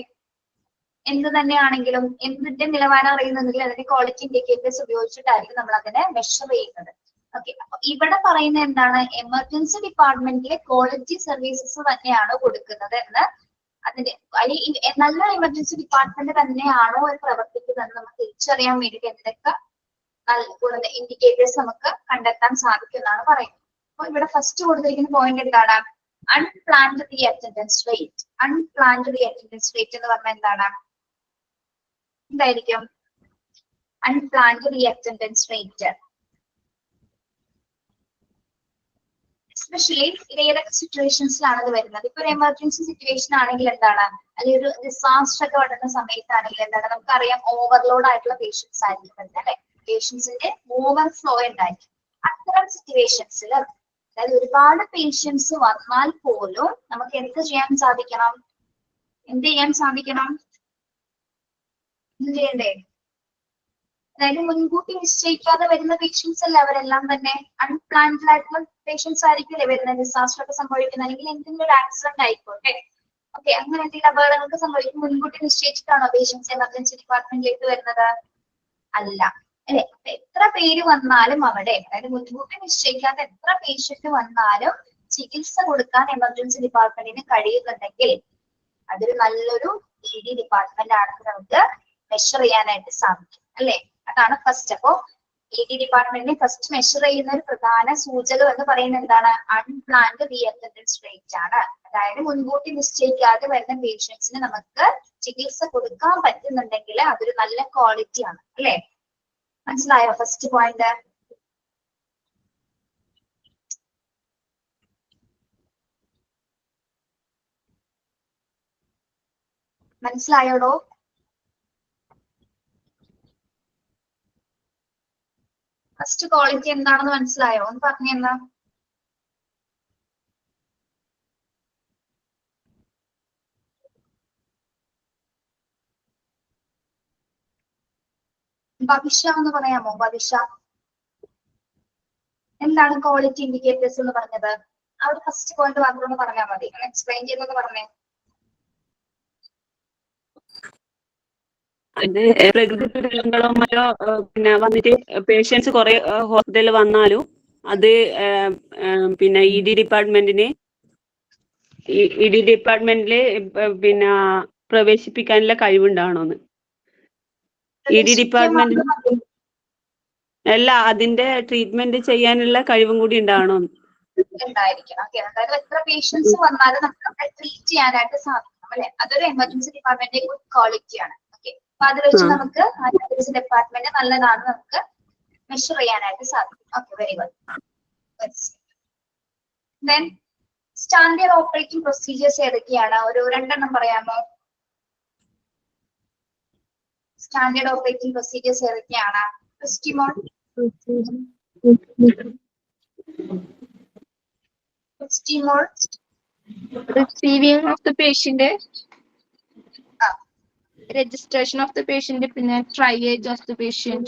എന്ത് തന്നെയാണെങ്കിലും എന്തിന്റെ നിലവാരം അറിയുന്നുണ്ടെങ്കിൽ അതിന്റെ ക്വാളിറ്റി ഇൻഡിക്കേറ്റേഴ്സ് ഉപയോഗിച്ചിട്ടായിരിക്കും നമ്മൾ അതിനെ മെഷർ ചെയ്യുന്നത്. ഓക്കെ, അപ്പൊ ഇവിടെ പറയുന്നത് എന്താണ്? എമർജൻസി ഡിപ്പാർട്ട്മെന്റിലെ ക്വാളിറ്റി സർവീസസ് തന്നെയാണ് കൊടുക്കുന്നത് എന്ന്. അതിന്റെ അല്ലെങ്കിൽ നല്ല എമർജൻസി ഡിപ്പാർട്ട്മെന്റ് തന്നെയാണോ എന്ന് പ്രവർത്തിക്കുന്നത് നമുക്ക് തിരിച്ചറിയാൻ വേണ്ടിയിട്ട് എന്തൊക്കെ നല്ല ഇൻഡിക്കേറ്റേഴ്സ് നമുക്ക് കണ്ടെത്താൻ സാധിക്കും എന്നാണ് പറയുന്നത്. അപ്പൊ ഇവിടെ ഫസ്റ്റ് കൊടുത്തിരിക്കുന്ന പോയിന്റ് എന്താണ്? Unplanned re attendance rate. Unplanned re attendance rate എന്ന് പറഞ്ഞാൽ എന്താണ്? എന്തായിരിക്കും unplanned re attendance rate? Especially ഇത് ഏതൊക്കെ സിറ്റുവേഷൻസിലാണ് അത് വരുന്നത്? ഇപ്പൊ ഒരു എമർജൻസി സിറ്റുവേഷൻ ആണെങ്കിൽ എന്താണ്, അല്ലെങ്കിൽ ഒരു ഡിസാസ്റ്റർ ഒക്കെ വരുന്ന സമയത്താണെങ്കിൽ എന്താണ്, നമുക്കറിയാം ഓവർലോഡ് ആയിട്ടുള്ള പേഷ്യൻസ് ആയിരിക്കും അല്ലെ, പേഷ്യൻസിന്റെ ഓവർഫ്ലോ ഉണ്ടായിരിക്കും. അത്തരം സിറ്റുവേഷൻസിൽ അതായത് ഒരുപാട് പേഷ്യൻസ് വന്നാൽ പോലും നമുക്ക് എന്ത് ചെയ്യാൻ സാധിക്കണം? എന്ത് ചെയ്യണം? എന്ത് ചെയ്യണ്ടേ? അതായത് മുൻകൂട്ടി നിശ്ചയിക്കാതെ വരുന്ന പേഷ്യൻസ് അല്ല അവരെല്ലാം തന്നെ. അൺപ്ലാൻഡ് ആയിട്ടുള്ള പേഷ്യൻസ് ആയിരിക്കില്ലേ വരുന്നത്, ഡിസാസ്റ്റർ ഒക്കെ സംഭവിക്കുന്ന അല്ലെങ്കിൽ എന്തെങ്കിലും ഒരു ആക്സിഡന്റ് ആയിക്കോട്ടെ. ഓക്കെ, അങ്ങനെ എന്തെങ്കിലും അപകടങ്ങൾക്ക് സംഭവിക്കും മുൻകൂട്ടി നിശ്ചയിച്ചിട്ടാണോ പേഷ്യൻസ് എമർജൻസി ഡിപ്പാർട്ട്മെന്റിലേക്ക് വരുന്നത്? അല്ല അല്ലെ. എത്ര പേര് വന്നാലും അവിടെ, അതായത് മുൻകൂട്ടി നിശ്ചയിക്കാതെ എത്ര പേഷ്യന്റ് വന്നാലും ചികിത്സ കൊടുക്കാൻ എമർജൻസി ഡിപ്പാർട്ട്മെന്റിന് കഴിയുന്നുണ്ടെങ്കിൽ അതൊരു നല്ലൊരു ED ഡിപ്പാർട്ട്മെന്റ് ആണെന്ന് നമുക്ക് മെഷർ ചെയ്യാനായിട്ട് സാധിക്കും അല്ലെ. അതാണ് ഫസ്റ്റ്. അപ്പോ ED ഡിപ്പാർട്ട്മെന്റിനെ ഫസ്റ്റ് മെഷർ ചെയ്യുന്ന ഒരു പ്രധാന സൂചകം എന്ന് പറയുന്നത് എന്താണ്? അൺപ്ലാൻഡ് റീ അറ്റൻഡൻസ് റേറ്റ് ആണ്. അതായത് മുൻകൂട്ടി നിശ്ചയിക്കാതെ വരുന്ന പേഷ്യൻസിന് നമുക്ക് ചികിത്സ കൊടുക്കാൻ പറ്റുന്നുണ്ടെങ്കിൽ അതൊരു നല്ല ക്വാളിറ്റി ആണ് അല്ലെ. മനസ്സിലായോ ഫസ്റ്റ് പോയിന്റ്? മനസ്സിലായോടോ? ഫസ്റ്റ് ക്വാളിറ്റി എന്താണെന്ന് മനസ്സിലായോ? ഒന്ന് പറഞ്ഞെന്നാ. ഭവിഷ എന്ന് പറയാമോ? ഭവിഷ എന്താണ് ക്വാളിറ്റി ഇൻഡിക്കേറ്റേഴ്സ് എന്ന് പറഞ്ഞത്? ആ ഒരു ഫസ്റ്റ് പോയിന്റ് മാത്രം ഒന്ന് പറഞ്ഞാൽ മതി. എക്സ്പ്ലെയിൻ ചെയ്തൊന്ന് പറഞ്ഞേ. ഇത് പ്രകൃതി ദുരന്തങ്ങളോ മറ്റോ പിന്നെ വന്നിട്ട് പേഷ്യൻസ് കുറെ ഹോസ്പിറ്റലിൽ വന്നാലും അത് പിന്നെ ED ഡിപ്പാർട്ട്മെന്റിന് പിന്നെ പ്രവേശിപ്പിക്കാനുള്ള കഴിവുണ്ടാവണമെന്ന്. ED ഡിപ്പാർട്ട്മെന്റിന് അല്ല, അതിന്റെ ട്രീറ്റ്മെന്റ് ചെയ്യാനുള്ള കഴിവും കൂടി ഉണ്ടാവണമെന്ന്. ഉണ്ടായിരിക്കണം. ഓക്കെ, അതായത് എത്ര പേഷ്യൻസ് വന്നാലും നമുക്ക് ട്രീറ്റ് ചെയ്യാനായിട്ട് സാധിക്കണം അല്ലെ. അതൊരു എമർജൻസി ഡിപ്പാർട്ട്മെന്റിന്റെ ഗുഡ് ക്വാളിറ്റി ആണ്. ഓക്കെ, അപ്പൊ അത് വെച്ച് നമുക്ക് എമർജൻസി ഡിപ്പാർട്ട്മെന്റ് നല്ലതാണെന്ന് നമുക്ക് മെഷർ ചെയ്യാനായിട്ട് സാധിക്കും. Okay, very good. Then standard operating procedures ഏതൊക്കെയാണ്? ഒരു രണ്ടെണ്ണം പറയാമോ? സ്റ്റാൻഡേർഡ് ഓപ്പറേറ്റിംഗ് പ്രൊസീജിയേഴ്സ് ഏതൊക്കെയാണ്? ക്രിസ്റ്റിമോൾ. ക്രിസ്റ്റിമോൾ. Receiving of the patient, registration of the patient, പിന്നെ triage of the patient,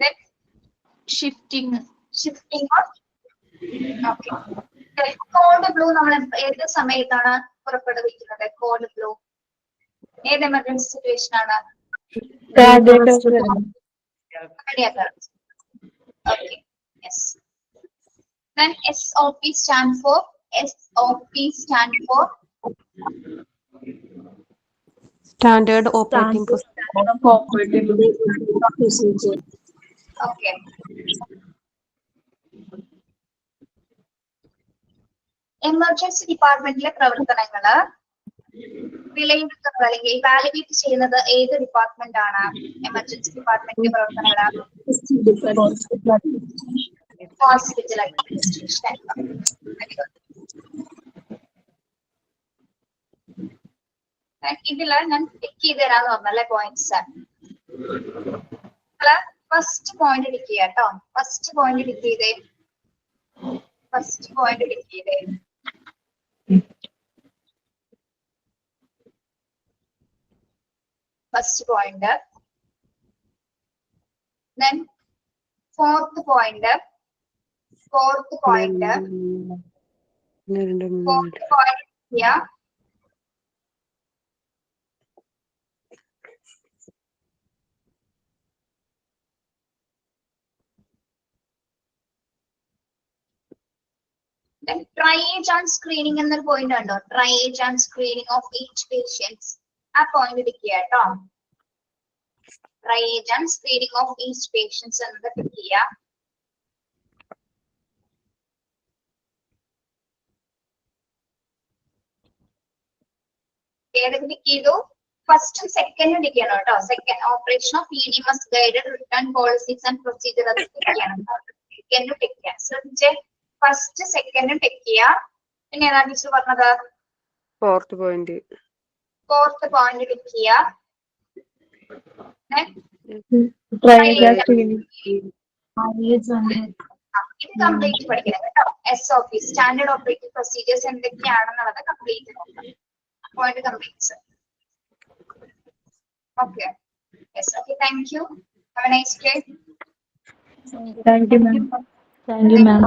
Then shifting. Okay, code blue നമ്മൾ ഏത് സമയത്താണ് പുറപ്പെടുവിക്കുന്നത്? കോഡ് ബ്ലൂ ഏത് എമർജൻസി സിറ്റുവേഷൻ ആണ്? Okay, yes. Then SOP stand for Standard operating procedure. Okay. Emergency ഡിപ്പാർട്ട്മെന്റിലെ പ്രവർത്തനങ്ങള് വിലയിരുത്തുന്നത് അല്ലെങ്കിൽ ഇവാലുവേറ്റ് ചെയ്യുന്നത് ഏത് ഡിപ്പാർട്ട്മെന്റ് ആണ്? എമർജൻസി ഡിപ്പാർട്ട്മെന്റിന്റെ പ്രവർത്തനങ്ങള് ഹോസ്പിറ്റൽ അഡ്മിനിസ്ട്രേഷൻ. ഇതില് ഞാൻ ടിക്ക് ചെയ്ത് തരാന്ന് പറഞ്ഞല്ലേ പോയിന്റ്സ്. ഫസ്റ്റ് പോയിന്റ് ടിക്ക് ചെയ്യാം കേട്ടോ. ഫസ്റ്റ് പോയിന്റ് ടിക്ക് ചെയ്തേ. First point. Then fourth point. Yeah. triage and screening എന്നൊരു പോയിന്റ് ഉണ്ടോ? Triage and screening of each patients. ആ പോയിന്റ് എടുക്കുക കേട്ടോ. Triage and screening of each patients എന്നത് ടിക്ക് ചെയ്യുക. ഏതൊക്കെ ടിക്ക് ചെയ്തു? ഫസ്റ്റും സെക്കൻഡും ടിക്ക് ചെയ്യണം കേട്ടോ. Second operation of ED must guided return policies and procedure അത് ടിക്ക് ചെയ്യണം. സെക്കൻഡും ടിക്ക് ചെയ്യാം. ശ്രദ്ധിച്ചേ, ഫസ്റ്റ് സെക്കൻഡും ടിക്ക് ചെയ്യാം. പിന്നെ ഏതാ ടീച്ചർ പറഞ്ഞത്? ഫോർത്ത് പോയിന്റ് ടിക്ക് ചെയ്യാം. ഇത് കംപ്ലീറ്റ് പഠിക്കണം കേട്ടോ. SOP സ്റ്റാൻഡേർഡ് ഓപ്പറേറ്റിംഗ് പ്രൊസീജിയേഴ്സ് എന്തൊക്കെയാണെന്നുള്ളത് കംപ്ലീറ്റ് നോക്കാം. Point complete. Okay. Yes. Okay. Thank you. Have a nice day. Thank you, ma'am. Thank you, ma'am.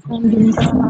Thank you, ma'am.